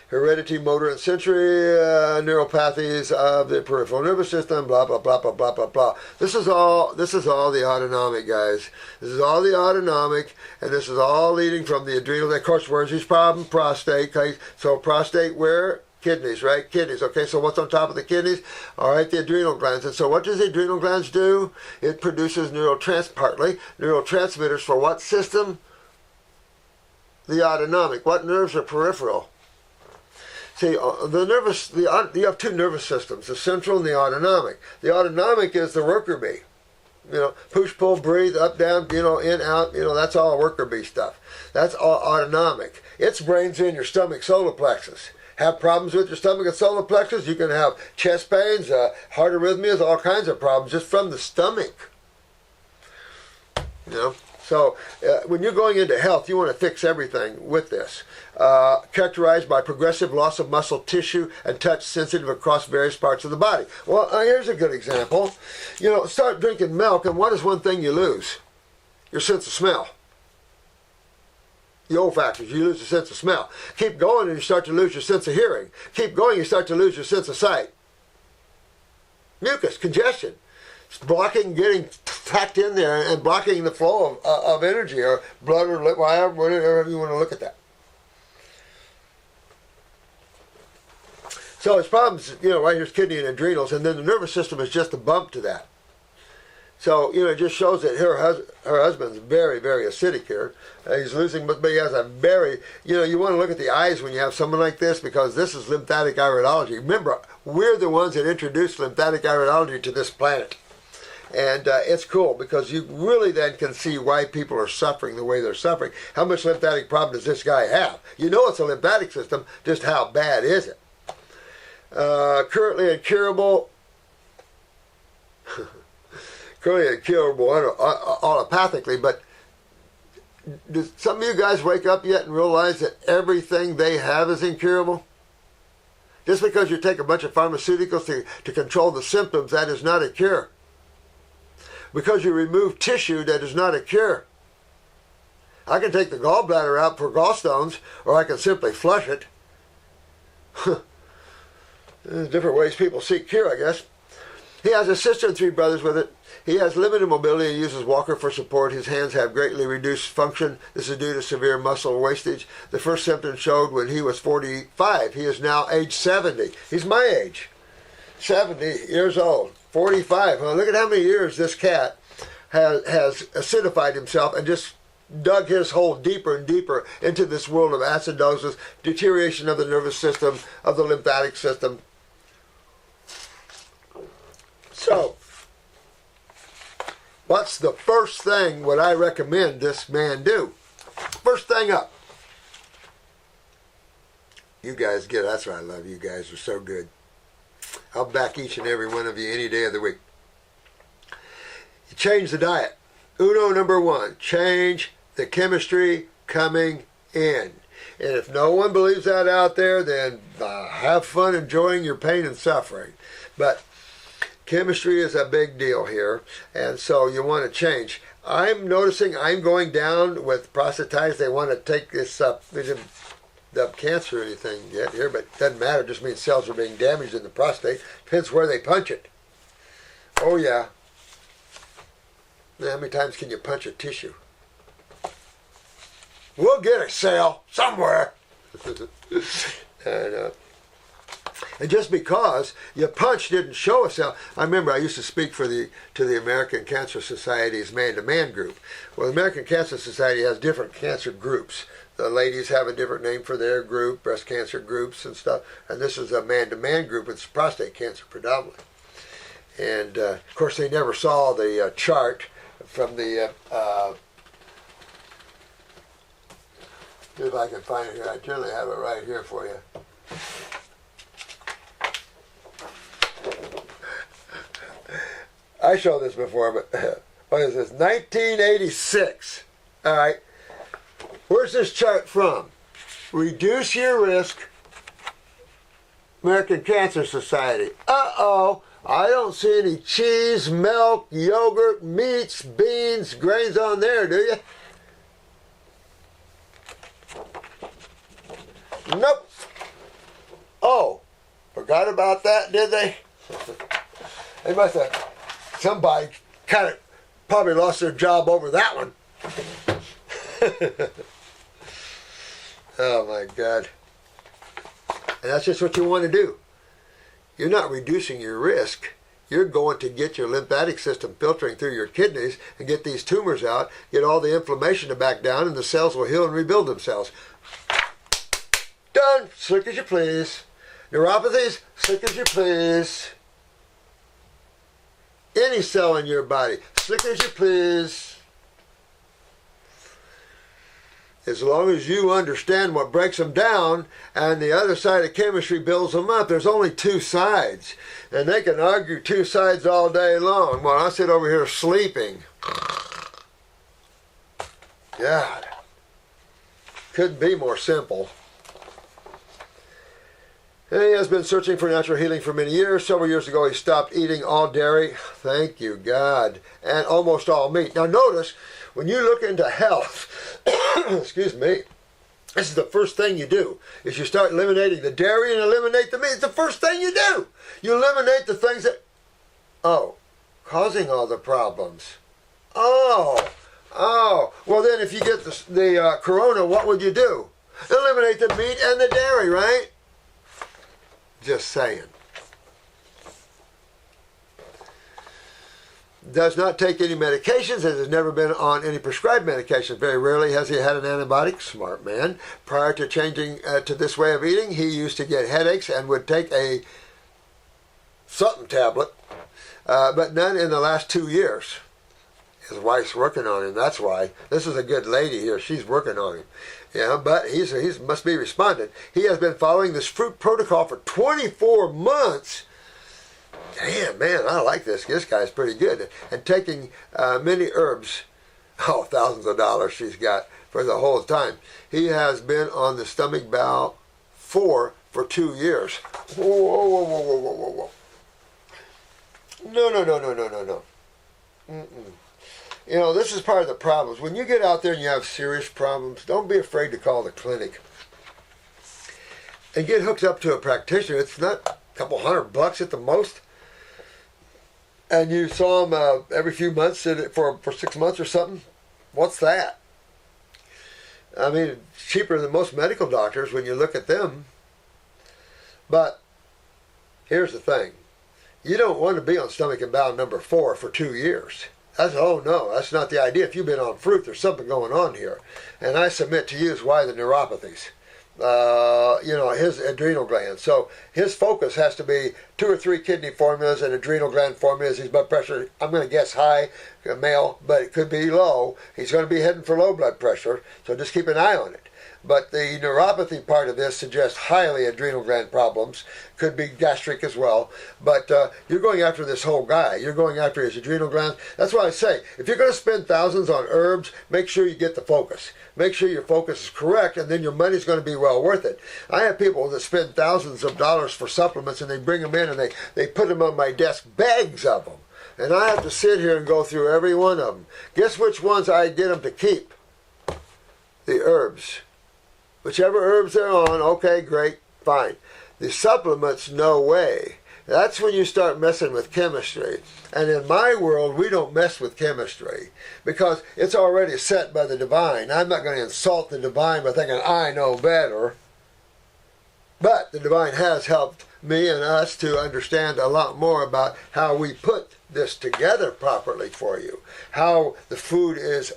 heredity, motor, and sensory neuropathies of the peripheral nervous system. Blah blah blah blah blah blah blah. This is all the autonomic, guys. This is all the autonomic, and this is all leading from the adrenal. Of course, where's his problem? Prostate. Okay, so prostate where? Kidneys, right? Kidneys. Okay, so what's on top of the kidneys? All right, the adrenal glands. And so what does the adrenal glands do? It produces neurotransmitters for what system? The autonomic. What nerves are peripheral? See, you have two nervous systems, the central and the autonomic. The autonomic is the worker bee. Push, pull, breathe, up, down, in, out, that's all worker bee stuff. That's all autonomic. Its brain's in your stomach, solar plexus. Have problems with your stomach and solar plexus, you can have chest pains, heart arrhythmias, all kinds of problems just from the stomach. So when you're going into health, you want to fix everything with this. Characterized by progressive loss of muscle tissue and touch sensitive across various parts of the body. Well, here's a good example. Start drinking milk, and what is one thing you lose? Your sense of smell. The olfactory, you lose your sense of smell. Keep going and you start to lose your sense of hearing. Keep going, you start to lose your sense of sight. Mucus, congestion. It's blocking, getting packed in there and blocking the flow of energy or blood or whatever you want to look at that. So it's problems, right here's kidney and adrenals, and then the nervous system is just a bump to that. So, it just shows that her husband's very, very acidic here. He's losing, but he has a very, you want to look at the eyes when you have someone like this, because this is lymphatic iridology. Remember, we're the ones that introduced lymphatic iridology to this planet. And it's cool, because you really then can see why people are suffering the way they're suffering. How much lymphatic problem does this guy have? It's a lymphatic system, just how bad is it? Currently incurable... allopathically, but do some of you guys wake up yet and realize that everything they have is incurable? Just because you take a bunch of pharmaceuticals to control the symptoms, that is not a cure. because you remove tissue that is not a cure. I can take the gallbladder out for gallstones, or I can simply flush it. There's different ways people seek cure, I guess. He has a sister and 3 brothers with it. He has limited mobility and uses walker for support. His hands have greatly reduced function. This is due to severe muscle wastage. The first symptoms showed when he was 45. He is now age 70. He's my age. 70 years old. 45. Well, look at how many years this cat has acidified himself and just dug his hole deeper and deeper into this world of acidosis, deterioration of the nervous system, of the lymphatic system. So, what's the first thing would I recommend this man do? First thing up. You guys get it. That's why I love you guys. Are so good. I'll back each and every one of you any day of the week. You change the diet. Uno number 1. Change the chemistry coming in. And if no one believes that out there, then have fun enjoying your pain and suffering. But chemistry is a big deal here, and so you want to change. I'm noticing I'm going down with prostatitis. They want to take this up. They didn't have cancer or anything yet here, but it doesn't matter. It just means cells are being damaged in the prostate. Depends where they punch it. Oh, yeah. Now, how many times can you punch a tissue? We'll get a cell somewhere. And just because your punch didn't show a cell, I remember I used to speak to the American Cancer Society's man-to-man group. Well, the American Cancer Society has different cancer groups. The ladies have a different name for their group, breast cancer groups and stuff. And this is a man-to-man group. It's prostate cancer predominantly. And, of course, they never saw the chart from the... if I can find it here. I generally have it right here for you. I showed this before, but what is this? 1986. All right. Where's this chart from? Reduce your risk. American Cancer Society. Uh-oh. I don't see any cheese, milk, yogurt, meats, beans, grains on there, do you? Nope. Oh, forgot about that, did they? They must have, somebody kind of probably lost their job over that one. Oh my God. And that's just what you want to do. You're not reducing your risk. You're going to get your lymphatic system filtering through your kidneys and get these tumors out, get all the inflammation to back down, and the cells will heal and rebuild themselves. Done. Slick as you please. Neuropathies, slick as you please. Any cell in your body, slick as you please. As long as you understand what breaks them down and the other side of chemistry builds them up, there's only 2 sides. And they can argue 2 sides all day long while I sit over here sleeping. God. Couldn't be more simple. And he has been searching for natural healing for many years. Several years ago, he stopped eating all dairy. Thank you, God. And almost all meat. Now notice, when you look into health, excuse me, this is the first thing you do, is you start eliminating the dairy and eliminate the meat. It's the first thing you do. You eliminate the things that, causing all the problems. Well then if you get the corona, what would you do? Eliminate the meat and the dairy, right? Just saying. Does not take any medications and has never been on any prescribed medications. Very rarely has he had an antibiotic. Smart man. Prior to changing to this way of eating, he used to get headaches and would take a something tablet, but none in the last 2 years. His wife's working on him. That's why. This is a good lady here. She's working on him. Yeah, but he must be responding. He has been following this fruit protocol for 24 months. Damn, man, I like this. This guy's pretty good. And taking many herbs. Thousands of dollars she's got for the whole time. He has been on the stomach bowel for 2 years. Whoa. No. You know, this is part of the problems. When you get out there and you have serious problems, don't be afraid to call the clinic and get hooked up to a practitioner. It's not a couple $100 at the most. And you saw them every few months for 6 months or something. What's that? I mean, it's cheaper than most medical doctors when you look at them. But here's the thing. You don't want to be on stomach and bowel number 4 for 2 years. Oh no, that's not the idea. If you've been on fruit, there's something going on here. And I submit to you is why the neuropathies. His adrenal glands. So his focus has to be 2 or 3 kidney formulas and adrenal gland formulas. His blood pressure, I'm going to guess high, male, but it could be low. He's going to be heading for low blood pressure, so just keep an eye on it. But the neuropathy part of this suggests highly adrenal gland problems. Could be gastric as well. But you're going after this whole guy. You're going after his adrenal glands. That's why I say, if you're going to spend thousands on herbs, make sure you get the focus. Make sure your focus is correct, and then your money's going to be well worth it. I have people that spend thousands of dollars for supplements, and they bring them in, and they put them on my desk, bags of them. And I have to sit here and go through every one of them. Guess which ones I get them to keep? The herbs. Whichever herbs they're on, okay, great, fine. The supplements, no way. That's when you start messing with chemistry. And in my world, we don't mess with chemistry because it's already set by the divine. I'm not going to insult the divine by thinking I know better. But the divine has helped me and us to understand a lot more about how we put this together properly for you. How the food is...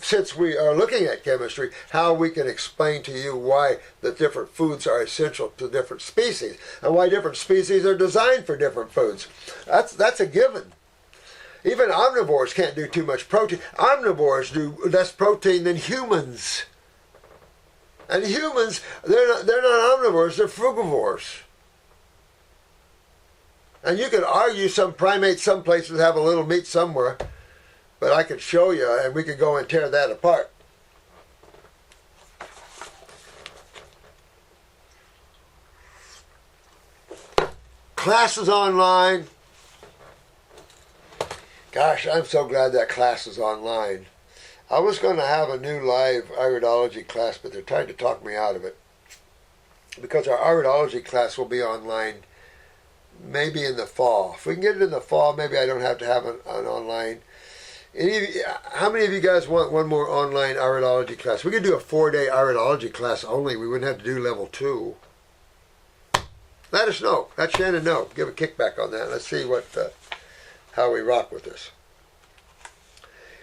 since we are looking at chemistry, how we can explain to you why the different foods are essential to different species and why different species are designed for different foods. That's a given. Even omnivores can't do too much protein. Omnivores do less protein than humans. And humans, they're not omnivores, they're frugivores. And you could argue some primates, some places have a little meat somewhere. But I could show you, and we could go and tear that apart. Classes online. Gosh, I'm so glad that class is online. I was going to have a new live iridology class, but they're trying to talk me out of it. Because our iridology class will be online maybe in the fall. If we can get it in the fall, maybe I don't have to have an online. How many of you guys want one more online iridology class? We could do a 4-day iridology class only. We wouldn't have to do level 2. Let us know. Let Shannon know. Give a kickback on that. Let's see how we rock with this.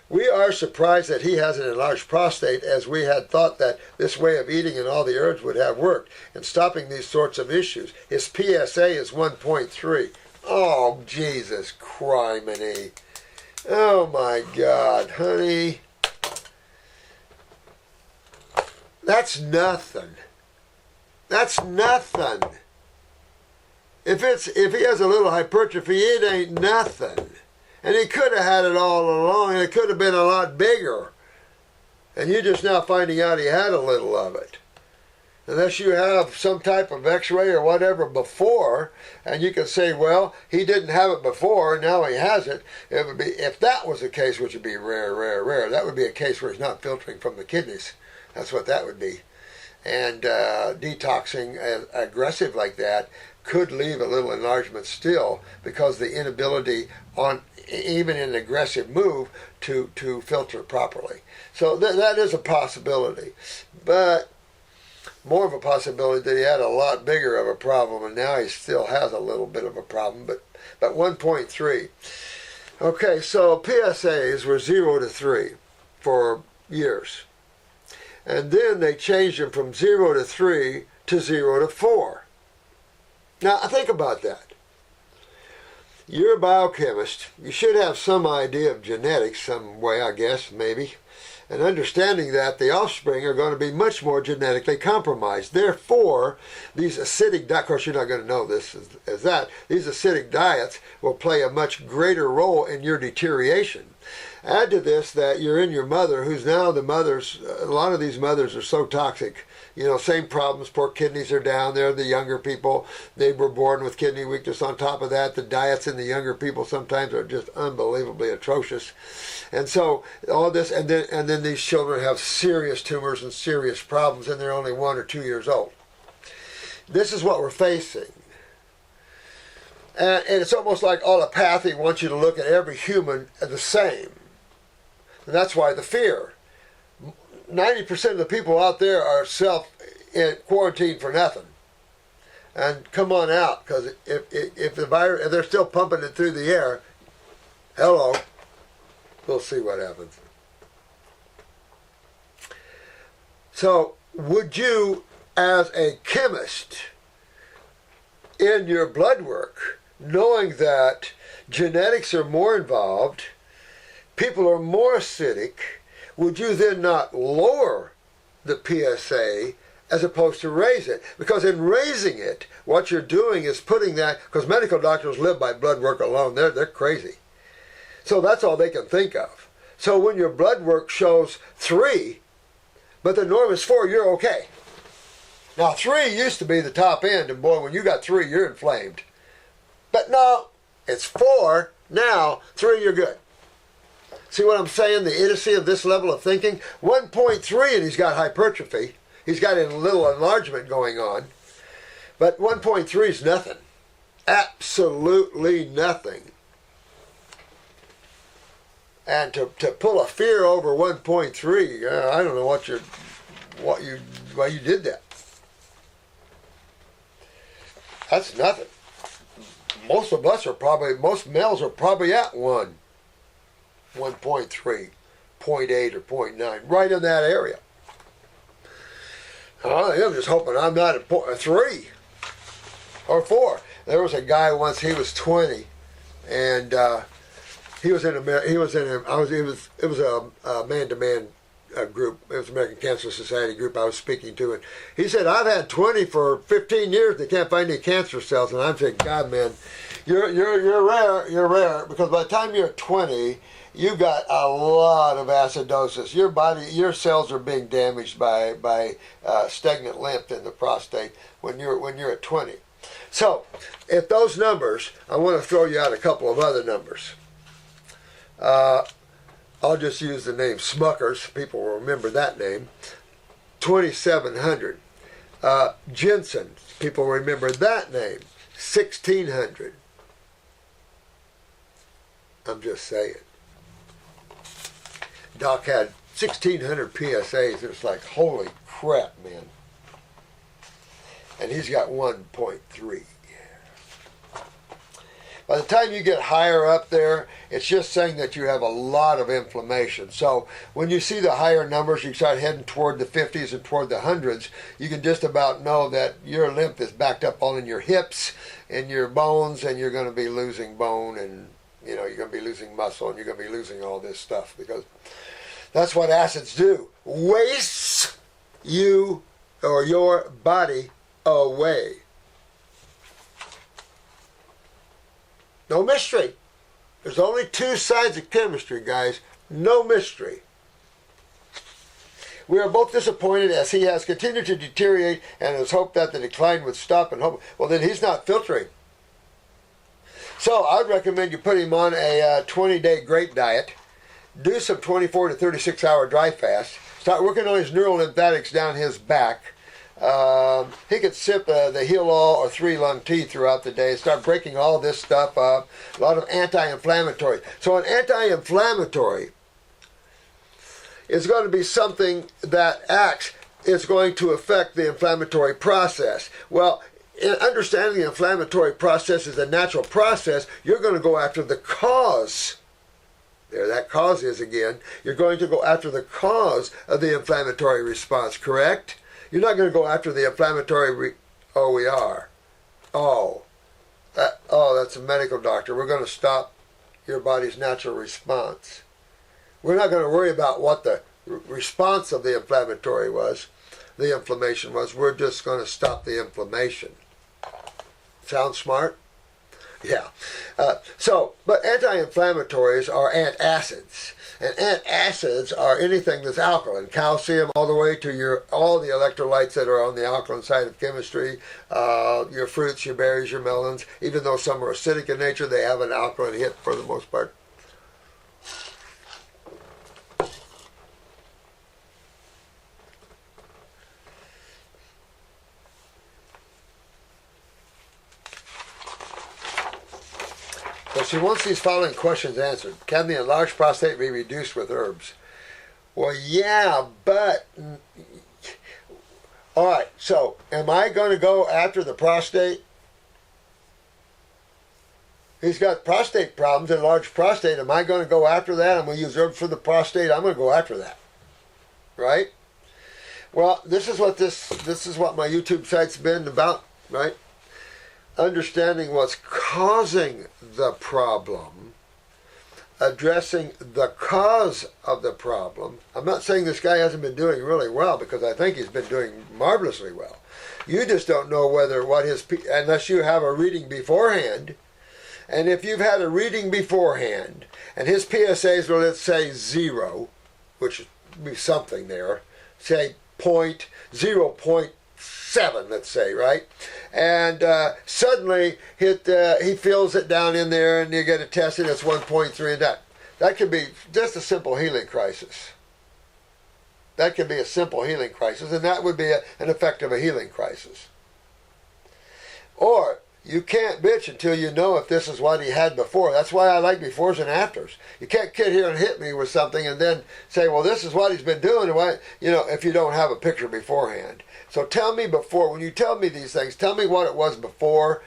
We are surprised that he has an enlarged prostate, as we had thought that this way of eating and all the herbs would have worked in stopping these sorts of issues. His PSA is 1.3. Oh, Jesus criminy. Oh my God, honey. That's nothing. That's nothing. If he has a little hypertrophy, it ain't nothing. And he could have had it all along, and it could have been a lot bigger. And you're just now finding out he had a little of it. Unless you have some type of x-ray or whatever before, and you can say, well, he didn't have it before, now he has it. It would be, if that was the case, which would be rare, that would be a case where he's not filtering from the kidneys. That's what that would be. And detoxing aggressive like that could leave a little enlargement still, because the inability on even an aggressive move to filter properly. So that is a possibility. But more of a possibility that he had a lot bigger of a problem, and now he still has a little bit of a problem, but 1.3. Okay, so PSAs were 0 to 3 for years. And then they changed them from 0 to 3 to 0 to 4. Now, think about that. You're a biochemist. You should have some idea of genetics, some way, I guess, maybe. And understanding that the offspring are going to be much more genetically compromised. Therefore, these acidic diets, of course you're not going to know this as that, these acidic diets will play a much greater role in your deterioration. Add to this that you're in your mother, who's now the mothers, a lot of these mothers are so toxic Same problems. Poor kidneys are down there. The younger people, they were born with kidney weakness. On top of that, the diets in the younger people sometimes are just unbelievably atrocious. And so all this, and then these children have serious tumors and serious problems, and they're only 1 or 2 years old. This is what we're facing. And it's almost like allopathy wants you to look at every human the same. And that's why the fear. 90% of the people out there are quarantined for nothing. And come on out, because if the virus, if they're still pumping it through the air, hello, we'll see what happens. So, would you, as a chemist, in your blood work, knowing that genetics are more involved, people are more acidic, would you then not lower the PSA as opposed to raise it? Because in raising it, what you're doing is putting that, because medical doctors live by blood work alone, they're crazy. So that's all they can think of. So when your blood work shows 3, but the norm is 4, you're okay. Now 3 used to be the top end, and boy, when you got 3, you're inflamed. But no, it's 4, now 3, you're good. See what I'm saying? The idiocy of this level of thinking? 1.3 and he's got hypertrophy. He's got a little enlargement going on. But 1.3 is nothing. Absolutely nothing. And to pull a fear over 1.3, I don't know why you did that. That's nothing. Most males are probably at 1.3, 0.8 or 0.9, right in that area. I'm just hoping I'm not at 3 or 4. There was a guy once, he was 20, and it was a man-to-man group. It was American Cancer Society group I was speaking to, and he said, I've had 20 for 15 years, they can't find any cancer cells. And I'm saying, God, man, you're rare, because by the time you're 20, you've got a lot of acidosis. Your cells are being damaged by stagnant lymph in the prostate when you're at 20. So, if those numbers, I want to throw you out a couple of other numbers. I'll just use the name Smuckers. People will remember that name. 2,700. Jensen. People remember that name. 1,600. I'm just saying. Doc had 1,600 PSAs. It was like, holy crap, man. And he's got 1.3. By the time you get higher up there, it's just saying that you have a lot of inflammation. So when you see the higher numbers, you start heading toward the 50s and toward the 100s, you can just about know that your lymph is backed up all in your hips and your bones, and you're going to be losing bone, and you're going to be losing muscle, and you're going to be losing all this stuff, because that's what acids do. Wastes you or your body away. No mystery. There's only 2 sides of chemistry, guys. No mystery. We are both disappointed as he has continued to deteriorate and has hoped that the decline would stop and hope. Well, then he's not filtering. So I'd recommend you put him on a 20-day grape diet. Do some 24 to 36-hour dry fast. Start working on his neurolymphatics down his back. He could sip the Heal-All or 3-lung tea throughout the day. Start breaking all this stuff up. A lot of anti-inflammatory. So an anti-inflammatory is going to be something that is going to affect the inflammatory process. Well, in understanding the inflammatory process is a natural process, you're going to go after the cause. There, that cause is again. You're going to go after the cause of the inflammatory response, correct? You're not going to go after the inflammatory we are. That's a medical doctor. We're going to stop your body's natural response. We're not going to worry about what the response of the inflammation was. We're just going to stop the inflammation. Sound smart? Yeah. But anti-inflammatories are antacids. And antacids are anything that's alkaline, calcium all the way to all the electrolytes that are on the alkaline side of chemistry, your fruits, your berries, your melons. Even though some are acidic in nature, they have an alkaline hit for the most part. So she wants these following questions answered. Can the enlarged prostate be reduced with herbs? Well, yeah, but... All right, so am I going to go after the prostate? He's got prostate problems, enlarged prostate. Am I going to go after that? I'm going to use herbs for the prostate. I'm going to go after that. Right? Well, this is what my YouTube site's been about, right? Understanding what's causing the problem, addressing the cause of the problem. I'm not saying this guy hasn't been doing really well, because I think he's been doing marvelously well. You just don't know unless you have a reading beforehand. And if you've had a reading beforehand, and his PSAs were, let's say, 0, which would be something there, say 0.7, let's say, right? And suddenly he feels it down in there, and you get a test, and it's 1.3, and that could be just a simple healing crisis. That could be a simple healing crisis, and that would be an effect of a healing crisis. Or you can't bitch until you know if this is what he had before. That's why I like befores and afters. You can't get here and hit me with something and then say, well, this is what he's been doing, if you don't have a picture beforehand. So tell me before, when you tell me these things, tell me what it was before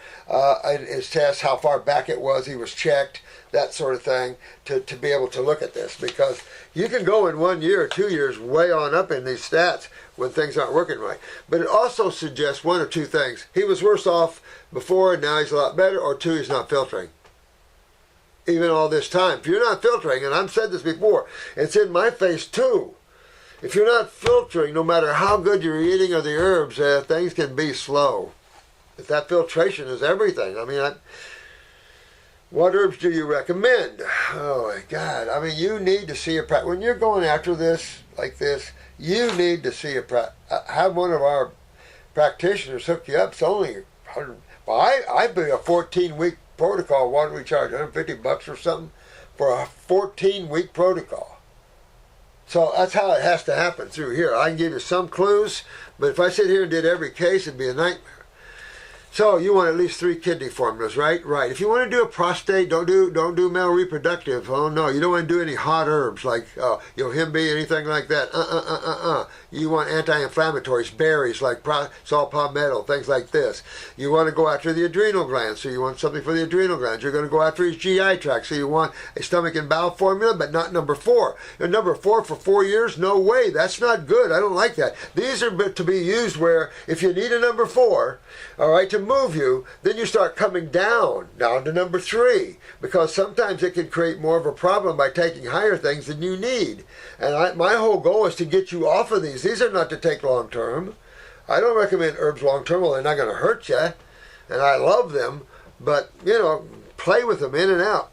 his test, how far back it was he was checked, that sort of thing, to be able to look at this. Because you can go in 1 year or 2 years way on up in these stats when things aren't working right. But it also suggests one or two things. He was worse off before and now he's a lot better, or two, he's not filtering. Even all this time. If you're not filtering, and I've said this before, it's in my face too. If you're not filtering, no matter how good you're eating or the herbs, things can be slow. If that filtration is everything. What herbs do you recommend? Oh my God. You need to see when you're going after this, like this, you need to see have one of our practitioners hook you up. It's only I pay a 14-week protocol. What do we charge? $150 or something for a 14-week protocol. So that's how it has to happen through here. I can give you some clues, but if I sit here and did every case, it'd be a nightmare. So you want at least 3 kidney formulas, right? Right. If you want to do a prostate, don't do male reproductive. Oh no, you don't want to do any hot herbs like yohimbe, anything like that. You want anti-inflammatories, berries like saw palmetto, things like this. You want to go after the adrenal glands, so you want something for the adrenal glands. You're going to go after his GI tract, so you want a stomach and bowel formula, but not number 4. And number 4 for 4 years? No way. That's not good. I don't like that. These are to be used where if you need a number 4, all right, to move you, then you start coming down to number 3, because sometimes it can create more of a problem by taking higher things than you need. And my whole goal is to get you off of these. These are not to take long term. I don't recommend herbs long term. Well, they're not going to hurt you, and I love them, but play with them in and out.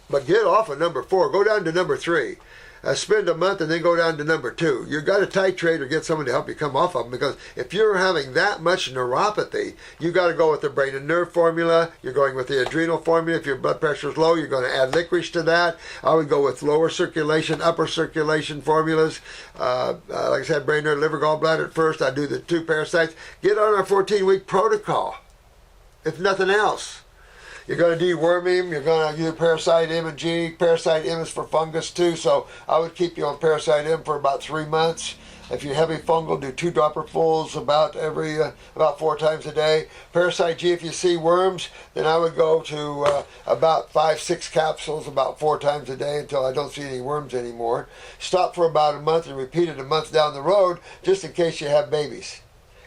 But get off of number 4. Go down to number 3. Spend a month and then go down to number 2. You've got to titrate or get someone to help you come off of them, because if you're having that much neuropathy, you got to go with the brain and nerve formula. You're going with the adrenal formula. If your blood pressure is low, you're going to add licorice to that. I would go with lower circulation, upper circulation formulas. Like I said, brain, nerve, liver, gallbladder at first. I do the 2 parasites. Get on our 14-week protocol, if nothing else. You're going to deworm him. You're going to do Parasite M and G. Parasite M is for fungus too, so I would keep you on Parasite M for about 3 months. If you're heavy fungal, do 2 dropperfuls about 4 times a day. Parasite G, if you see worms, then I would go to about 5-6 capsules about 4 times a day until I don't see any worms anymore. Stop for about a month and repeat it a month down the road, just in case you have babies,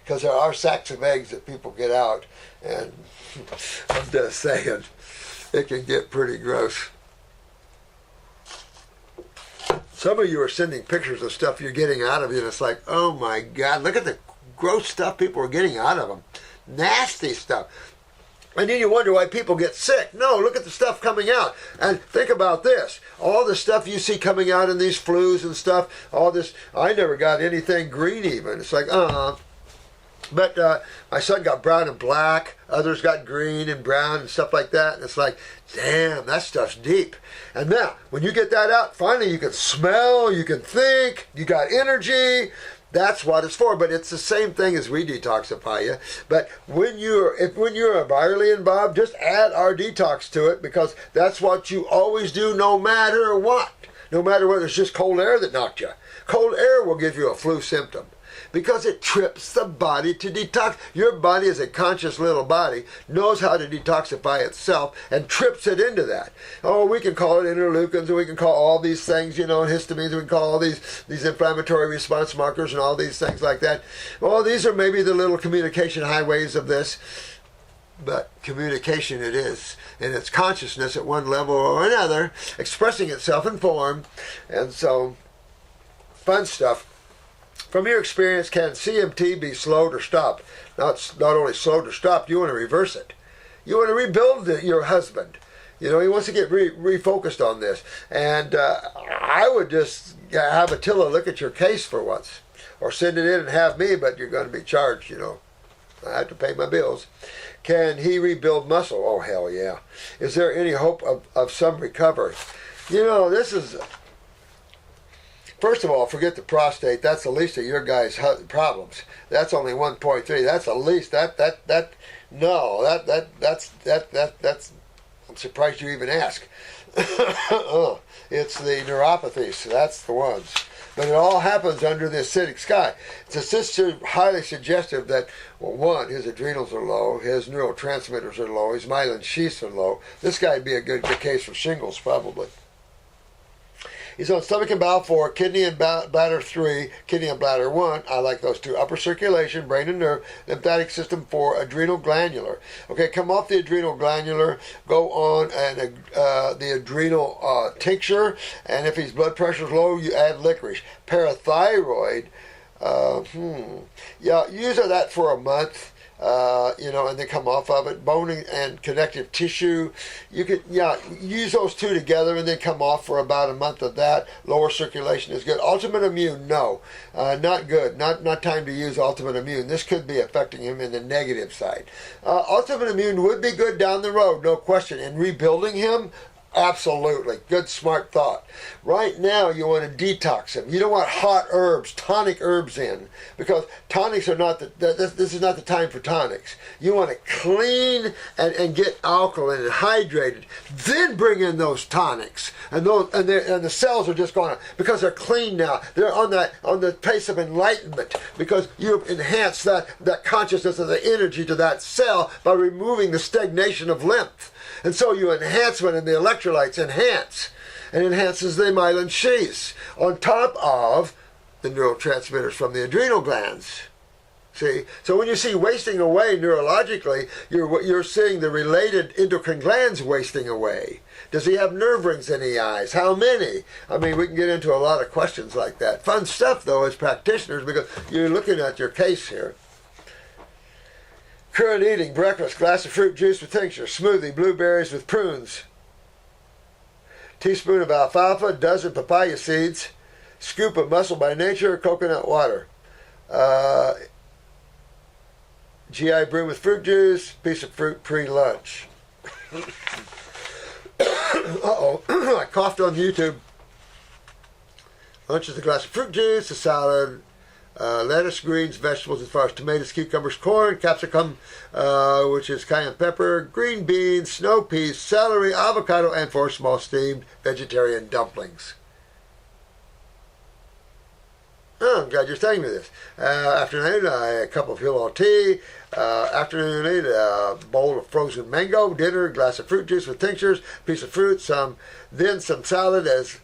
because there are sacs of eggs that people get out, and I'm just saying, it can get pretty gross. Some of you are sending pictures of stuff you're getting out of you, and it's like, oh my God, look at the gross stuff people are getting out of them. Nasty stuff. And then you wonder why people get sick. No, look at the stuff coming out. And think about this. All the stuff you see coming out in these flus and stuff, all this, I never got anything green even. It's like, But my son got brown and black. Others got green and brown and stuff like that. And it's like, damn, that stuff's deep. And now, when you get that out, finally you can smell, you can think, you got energy. That's what it's for. But it's the same thing as we detoxify you. But when you're virally involved, just add our detox to it, because that's what you always do no matter what. No matter whether it's just cold air that knocked you. Cold air will give you a flu symptom, because it trips the body to detox. Your body is a conscious little body, knows how to detoxify itself, and trips it into that. Oh, we can call it interleukins, and we can call all these things, histamines, we can call all these inflammatory response markers and all these things like that. Well, these are maybe the little communication highways of this, but communication it is, and it's consciousness at one level or another, expressing itself in form. And so, fun stuff. From your experience, can CMT be slowed or stopped? Not only slowed or stopped, you want to reverse it. You want to rebuild your husband. He wants to get refocused on this. And I would just have Attila look at your case for once. Or send it in and have me, but you're going to be charged, I have to pay my bills. Can he rebuild muscle? Oh, hell yeah. Is there any hope of some recovery? This is... First of all, forget the prostate. That's the least of your guys' problems. That's only 1.3. That's the least. That's. I'm surprised you even ask. It's the neuropathies. That's the ones. But it all happens under the acidic sky. It's highly suggestive that, well, one, his adrenals are low, his neurotransmitters are low, his myelin sheaths are low. This guy would be a good case for shingles, probably. He's on stomach and bowel 4, kidney and bladder 3, kidney and bladder 1. I like those two. Upper circulation, brain and nerve, lymphatic system 4, adrenal glandular. Okay, come off the adrenal glandular, go on the adrenal tincture, and if his blood pressure is low, you add licorice. Parathyroid, use that for a month. And then come off of it. Bone and connective tissue, you could use those two together and then come off for about a month of that. Lower circulation is good. Ultimate Immune, no, not good. Not time to use Ultimate Immune. This could be affecting him in the negative side. Ultimate Immune would be good down the road, no question. And rebuilding him, absolutely. Good, smart thought. Right now, you want to detox him. You don't want hot herbs, tonic herbs in, because tonics are not this is not the time for tonics. You want to clean and get alkaline and hydrated. Then bring in those tonics, and the cells are just going to, because they're clean now. They're on the pace of enlightenment, because you enhance that consciousness of the energy to that cell by removing the stagnation of lymph. And so you enhancement and the electrolytes enhance, and enhances the myelin sheaths on top of the neurotransmitters from the adrenal glands. See, so when you see wasting away neurologically, you're seeing the related endocrine glands wasting away. Does he have nerve rings in the eyes? How many? I mean, we can get into a lot of questions like that. Fun stuff, though, as practitioners, because you're looking at your case here. Current eating, breakfast, glass of fruit juice with tincture, smoothie, blueberries with prunes, teaspoon of alfalfa, dozen papaya seeds, scoop of Muscle by Nature, coconut water, GI brew with fruit juice, piece of fruit pre-lunch. Uh-oh, I coughed on YouTube. Lunch is a glass of fruit juice, a salad, lettuce, greens, vegetables as far as tomatoes, cucumbers, corn, capsicum, which is cayenne pepper, green beans, snow peas, celery, avocado, and 4 small steamed vegetarian dumplings. Oh, I'm glad you're telling me this. Afternoon, a cup of Hillel tea. Afternoon, a bowl of frozen mango. Dinner, glass of fruit juice with tinctures, piece of fruit, then some salad as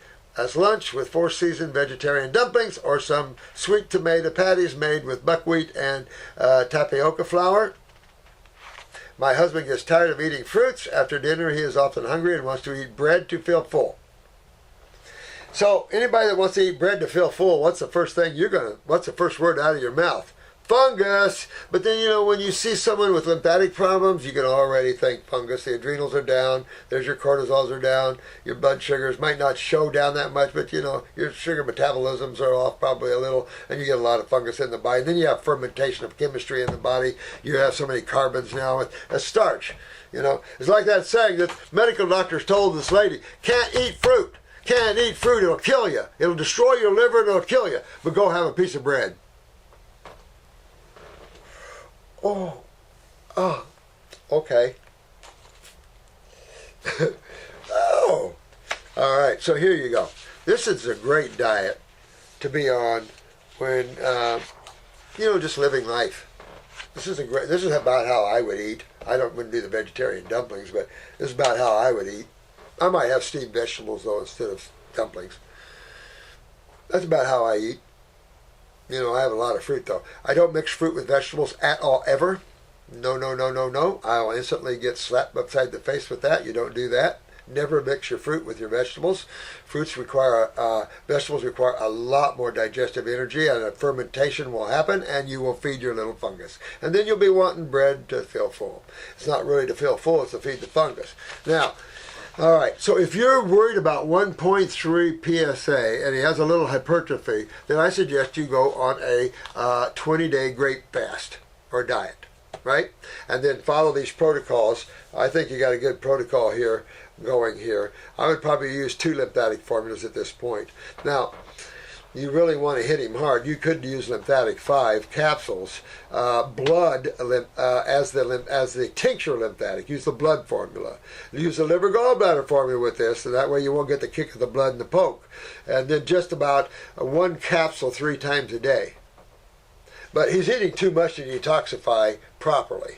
lunch with 4 seasoned vegetarian dumplings, or some sweet tomato patties made with buckwheat and tapioca flour. My husband gets tired of eating fruits. After dinner, he is often hungry and wants to eat bread to feel full. So anybody that wants to eat bread to feel full, what's the first word out of your mouth? fungus. But then, you know, when you see someone with lymphatic problems, you can already think fungus. The adrenals are down. There's your cortisols are down. Your blood sugars might not show down that much, but, you know, your sugar metabolisms are off probably a little, and you get a lot of fungus in the body. And then you have fermentation of chemistry in the body. You have so many carbons now with starch. You know, it's like that saying that medical doctors told this lady, can't eat fruit. Can't eat fruit, it'll kill you. It'll destroy your liver and it'll kill you. But go have a piece of bread. Oh, okay. Oh, all right. So here you go. This is a great diet to be on when, you know, just living life. This is about how I would eat. Wouldn't do the vegetarian dumplings, but this is about how I would eat. I might have steamed vegetables, though, instead of dumplings. That's about how I eat. You know, I have a lot of fruit, though. I don't mix fruit with vegetables at all, ever. No, no, no, no, no. I'll instantly get slapped upside the face with that. You don't do that. Never mix your fruit with your vegetables. Vegetables require a lot more digestive energy, and a fermentation will happen, and you will feed your little fungus. And then you'll be wanting bread to feel full. It's not really to feel full, it's to feed the fungus. Now, all right, so if you're worried about 1.3 PSA and he has a little hypertrophy, then I suggest you go on a 20-day grape fast or diet, right? And then follow these protocols. I think you got a good protocol here going here. I would probably use 2 lymphatic formulas at this point. Now, you really want to hit him hard. You could use lymphatic 5 capsules, blood as the tincture lymphatic. Use the blood formula. Use the liver gallbladder formula with this, and that way you won't get the kick of the blood and the poke. And then just about 1 capsule 3 times a day. But he's eating too much to detoxify properly,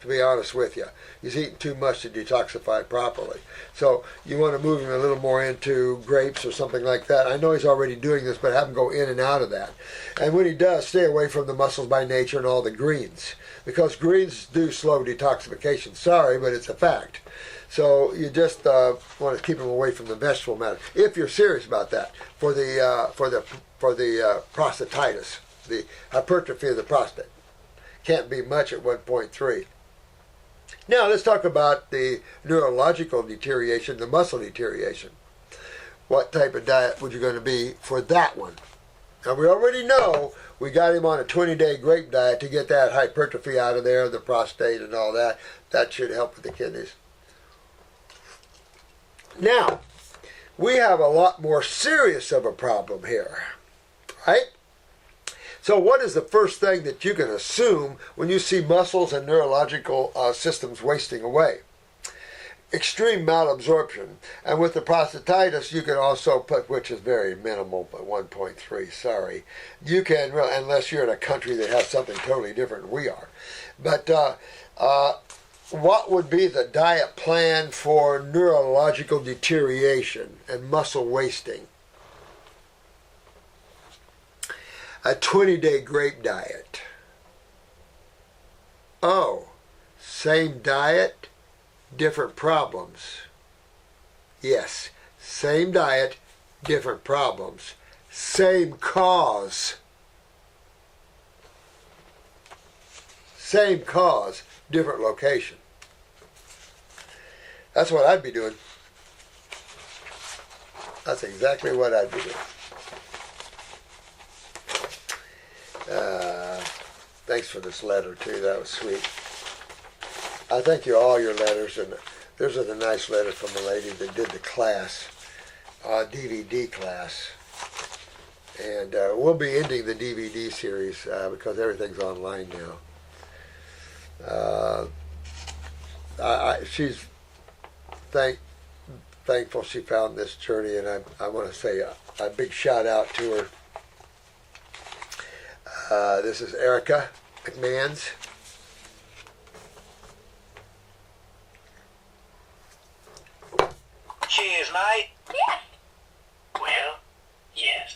to be honest with you. He's eating too much to detoxify properly. So you want to move him a little more into grapes or something like that. I know he's already doing this, but have him go in and out of that. And when he does, stay away from the mussels by nature and all the greens, because greens do slow detoxification. Sorry, but it's a fact. So you just want to keep him away from the vegetable matter, if you're serious about that, for the prostatitis, the hypertrophy of the prostate. Can't be much at 1.3. Now let's talk about the neurological deterioration, the muscle deterioration. What type of diet would you going to be for that one? Now we already know we got him on a 20-day grape diet to get that hypertrophy out of there, the prostate and all that. That should help with the kidneys. Now, we have a lot more serious of a problem here, right? So what is the first thing that you can assume when you see muscles and neurological systems wasting away? Extreme malabsorption. And with the prostatitis, you can also put, which is very minimal, but 1.3, sorry. You can, unless you're in a country that has something totally different than we are. But what would be the diet plan for neurological deterioration and muscle wasting? A 20-day grape diet. Oh, same diet, different problems. Yes, same diet, different problems. Same cause. Same cause, different location. That's what I'd be doing. That's exactly what I'd be doing. Thanks for this letter too. That was sweet. I thank you all your letters, and there's a nice letter from the lady that did the class, DVD class, and we'll be ending the DVD series because everything's online now. She's thankful she found this journey, and I want to say a big shout out to her. This is Erica McMahons. Cheers, mate. Yeah. Well, yes.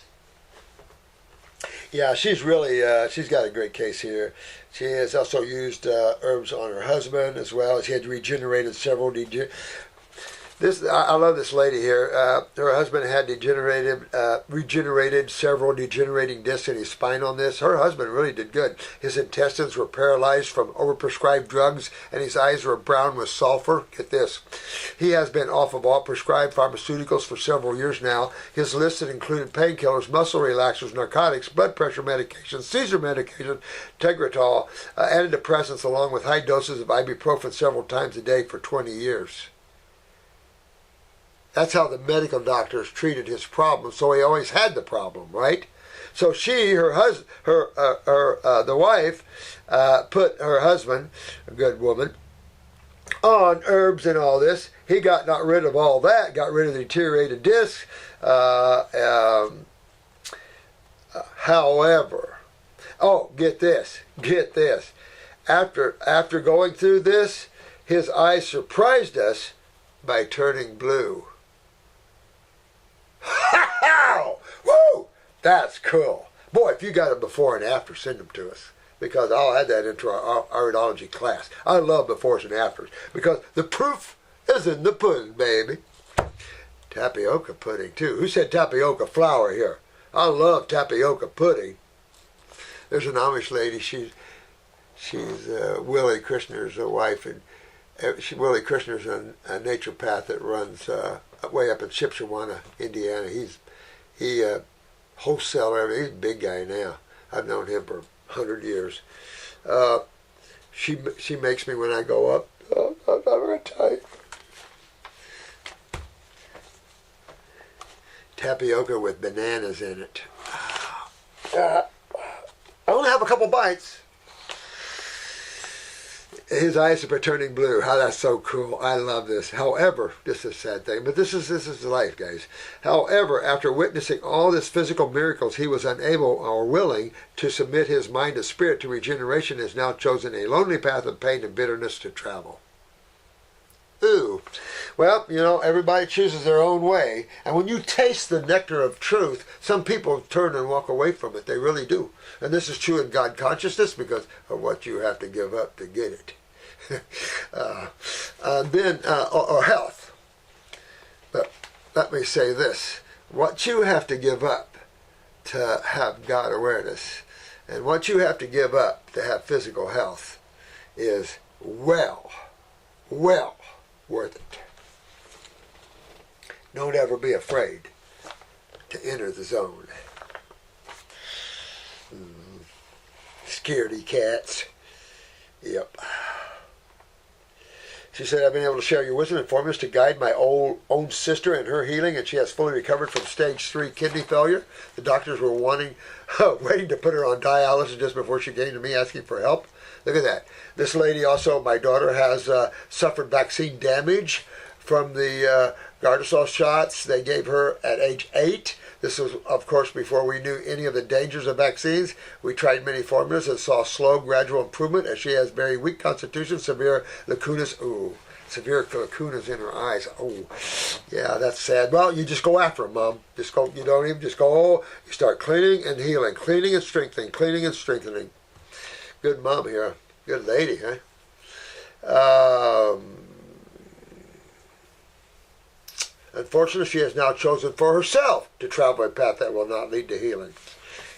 Yeah, she's really, she's got a great case here. She has also used herbs on her husband as well. She had regenerated several. This I love this lady here. Her husband had regenerated several degenerating discs in his spine on this. Her husband really did good. His intestines were paralyzed from overprescribed drugs, and his eyes were brown with sulfur. Get this. He has been off of all prescribed pharmaceuticals for several years now. His list had included painkillers, muscle relaxers, narcotics, blood pressure medication, SEIZURE medication, Tegretol, antidepressants, along with high doses of ibuprofen several times a day for 20 years. That's how the medical doctors treated his problem. So he always had the problem, right? So the wife, put her husband, a good woman, on herbs and all this. He got rid of all that, got rid of the deteriorated discs. However, get this. After going through this, his eyes surprised us by turning blue. Woo! That's cool. Boy, if you got them before and after, send them to us, because I'll add that into our iridology class. I love befores and afters, because the proof is in the pudding, baby. Tapioca pudding, too. Who said tapioca flour here? I love tapioca pudding. There's an Amish lady. She's Willie Krishner's wife, and Willie Krishner's a naturopath that runs way up in Shipshewana, Indiana. He wholesaler. He's a big guy now. I've known him for 100 years. She makes me when I go up. I'm very tight. Tapioca with bananas in it. I only have a couple bites. His eyes are turning blue. How that's so cool. I love this. However, this is a sad thing, but this is life, guys. However, after witnessing all these physical miracles, he was unable or willing to submit his mind and spirit to regeneration, and has now chosen a lonely path of pain and bitterness to travel. Ooh. Well, everybody chooses their own way. And when you taste the nectar of truth, some people turn and walk away from it. They really do. And this is true in God consciousness because of what you have to give up to get it. Or health. But let me say this. What you have to give up to have God awareness, and what you have to give up to have physical health, is well worth it. Don't ever be afraid to enter the zone. Scaredy cats. Yep. She said, I've been able to share your wisdom and formulas to guide my own sister in her healing, and she has fully recovered from stage 3 kidney failure. The doctors were waiting to put her on dialysis just before she came to me asking for help. Look at that. This lady also, my daughter, has suffered vaccine damage from the Gardasil shots they gave her at age 8. This was, of course, before we knew any of the dangers of vaccines. We tried many formulas and saw slow, gradual improvement, as she has very weak constitution, severe lacunas. Ooh, severe lacunas in her eyes. Oh, yeah, that's sad. Well, you just go after them, Mom. Just go. You don't even just go. You start cleaning and healing, cleaning and strengthening, cleaning and strengthening. Good mom here. Good lady, huh? Unfortunately, she has now chosen for herself to travel a path that will not lead to healing.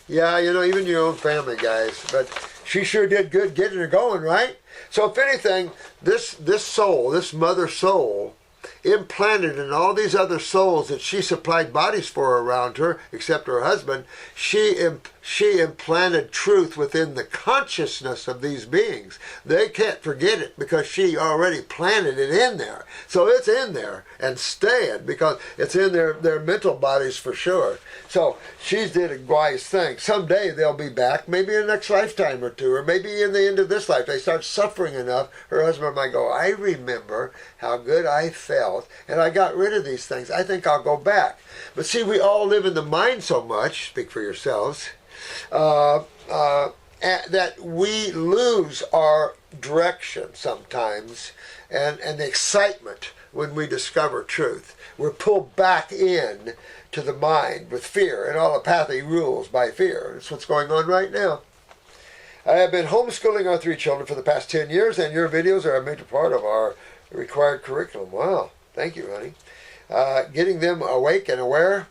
Yeah, even your own family, guys. But she sure did good getting her going, right? So if anything, this soul, this mother soul, implanted in all these other souls that she supplied bodies for around her, except her husband, she implanted truth within the consciousness of these beings. They can't forget it because she already planted it in there. So it's in there and staying because it's in their mental bodies for sure. So she did a wise thing. Someday they'll be back, maybe in the next lifetime or two, or maybe in the end of this life. They start suffering enough, her husband might go, I remember how good I felt, and I got rid of these things. I think I'll go back. But see, we all live in the mind so much, speak for yourselves, that we lose our direction sometimes and the excitement when we discover truth. We're pulled back in to the mind with fear, and allopathy rules by fear. That's what's going on right now. I have been homeschooling our 3 children for the past 10 years, and your videos are a major part of our required curriculum. Wow. Thank you, honey. Getting them awake and aware.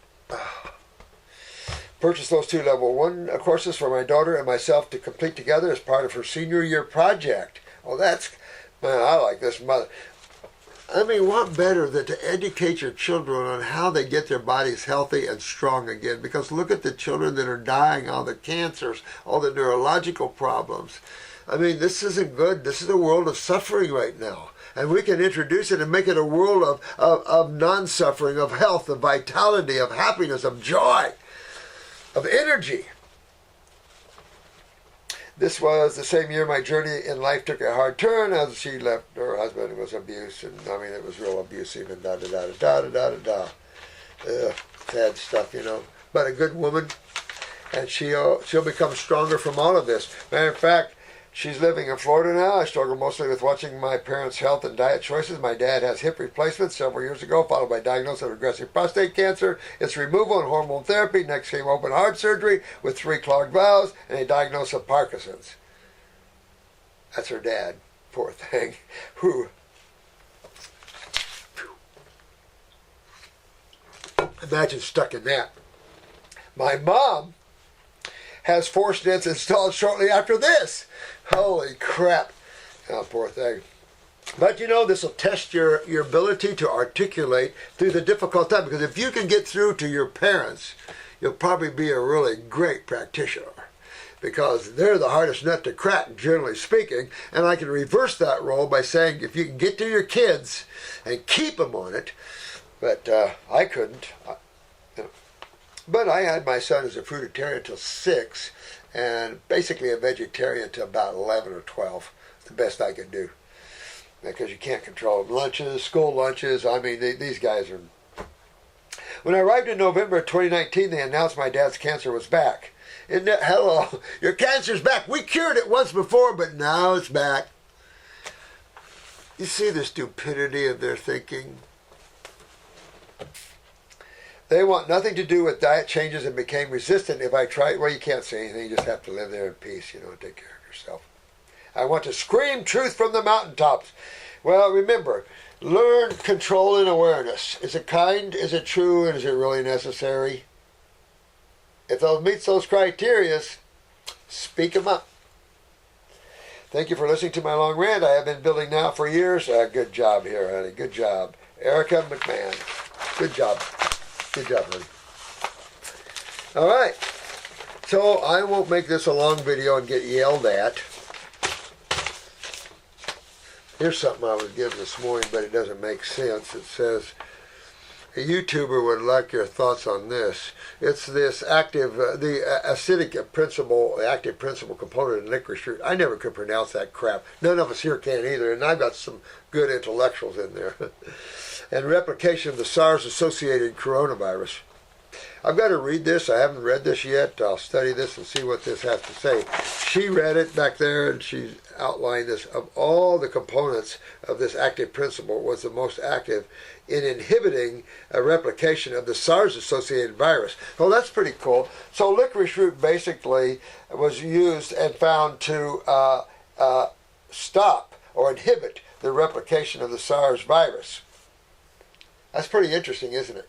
Purchased those 2 level 1 courses for my daughter and myself to complete together as part of her senior year project. Oh, man, I like this mother. I mean, what better than to educate your children on how they get their bodies healthy and strong again? Because look at the children that are dying, all the cancers, all the neurological problems. I mean, this isn't good. This is a world of suffering right now. And we can introduce it and make it a world of non-suffering, of health, of vitality, of happiness, of joy, of energy. This was the same year my journey in life took a hard turn as she left her husband. It was abuse, and I mean, it was real abusive and da-da-da-da-da-da-da-da. Sad stuff, you know. But a good woman, and she'll become stronger from all of this. Matter of fact, she's living in Florida now. I struggle mostly with watching my parents' health and diet choices. My dad has hip replacement several years ago, followed by diagnosis of aggressive prostate cancer, its removal and hormone therapy. Next came open heart surgery with 3 clogged valves and a diagnosis of Parkinson's. That's her dad, poor thing. Whew. Imagine stuck in that. My mom has 4 stents installed shortly after this. Holy crap. Oh, poor thing. But you know, this will test your ability to articulate through the difficult time. Because if you can get through to your parents, you'll probably be a really great practitioner. Because they're the hardest nut to crack, generally speaking. And I can reverse that role by saying, if you can get to your kids and keep them on it. But I couldn't. But I had my son as a fruitarian until 6, and basically a vegetarian until about 11 or 12. The best I could do. Because you can't control lunches, school lunches. I mean, these guys are... When I arrived in November of 2019, they announced my dad's cancer was back. Hello, your cancer's back. We cured it once before, but now it's back. You see the stupidity of their thinking? They want nothing to do with diet changes and became resistant if I tried. Well, you can't say anything. You just have to live there in peace, and take care of yourself. I want to scream truth from the mountaintops. Well, remember, learn control and awareness. Is it kind? Is it true? And is it really necessary? If those meets those criteria, speak them up. Thank you for listening to my long rant. I have been building now for years. Good job here, honey. Good job. Erica McMahon. Good job. Good job, honey. All right. So I won't make this a long video and get yelled at. Here's something I was given this morning, but it doesn't make sense. It says, a YouTuber would like your thoughts on this. It's this active, the acidic principle, active principle component in licorice root. I never could pronounce that crap. None of us here can either, and I've got some good intellectuals in there. And replication of the SARS-associated coronavirus. I've got to read this. I haven't read this yet. I'll study this and see what this has to say. She read it back there, and she outlined this. Of all the components of this active principle, was the most active in inhibiting a replication of the SARS-associated virus. Well, that's pretty cool. So licorice root basically was used and found to stop or inhibit the replication of the SARS virus. That's pretty interesting, isn't it?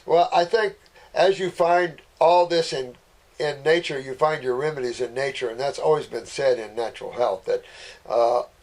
Well, I think as you find all this in nature, you find your remedies in nature, and that's always been said in natural health, that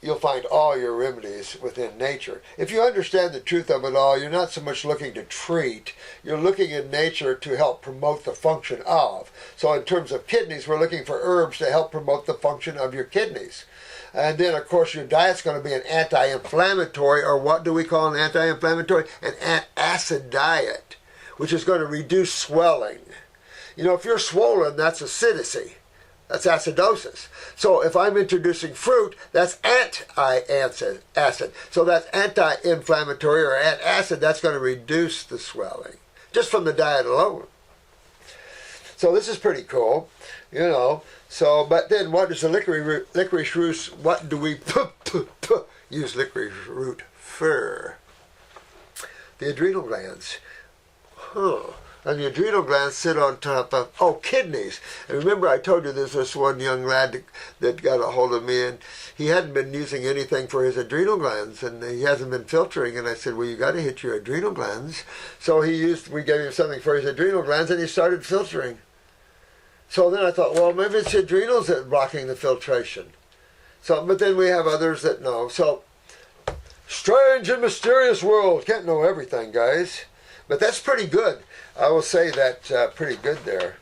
you'll find all your remedies within nature. If you understand the truth of it all, you're not so much looking to treat, you're looking in nature to help promote the function of. So in terms of kidneys, we're looking for herbs to help promote the function of your kidneys. And then, of course, your diet's going to be an anti-inflammatory, or what do we call an anti-inflammatory? An antacid diet, which is going to reduce swelling. You know, if you're swollen, that's acidity. That's acidosis. So if I'm introducing fruit, that's anti-acid. So that's anti-inflammatory or antacid. That's going to reduce the swelling, just from the diet alone. So this is pretty cool, you know. So, but then what is the licorice root? What do we use licorice root for? The adrenal glands. And the adrenal glands sit on top of, kidneys. And remember I told you there's this one young lad that got a hold of me, and he hadn't been using anything for his adrenal glands, and he hasn't been filtering. And I said, well, you got to hit your adrenal glands. So we gave him something for his adrenal glands, and he started filtering. So then I thought, well, maybe it's adrenals that are blocking the filtration. So, but then we have others that know. So, strange and mysterious world. Can't know everything, guys. But that's pretty good. I will say that pretty good there.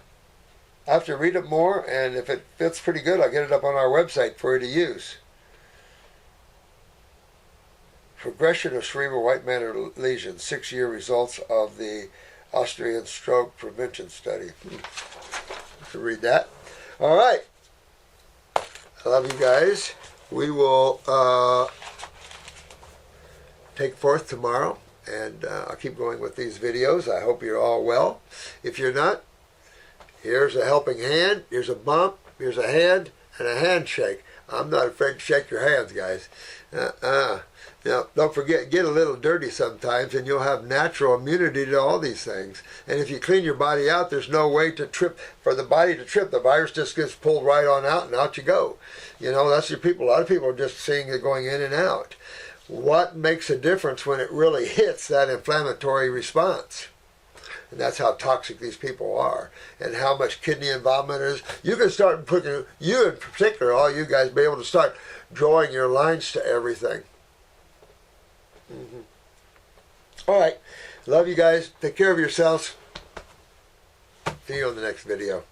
I have to read it more, and if it fits pretty good, I'll get it up on our website for you to use. Progression of cerebral white matter lesions, 6-year results of the Austrian stroke prevention study. To read that. All right. I love you guys. We will take forth tomorrow, and I'll keep going with these videos. I hope you're all well. If you're not, here's a helping hand, here's a bump, here's a hand, and a handshake. I'm not afraid to shake your hands, guys. Now, don't forget, get a little dirty sometimes, and you'll have natural immunity to all these things. And if you clean your body out, there's no way to trip, for the body to trip. The virus just gets pulled right on out, and out you go. You know, that's your people. A lot of people are just seeing it going in and out. What makes a difference when it really hits that inflammatory response? And that's how toxic these people are, and how much kidney involvement is. You can start putting, you in particular, all you guys, be able to start drawing your lines to everything. All right. Love you guys. Take care of yourselves. See you on the next video.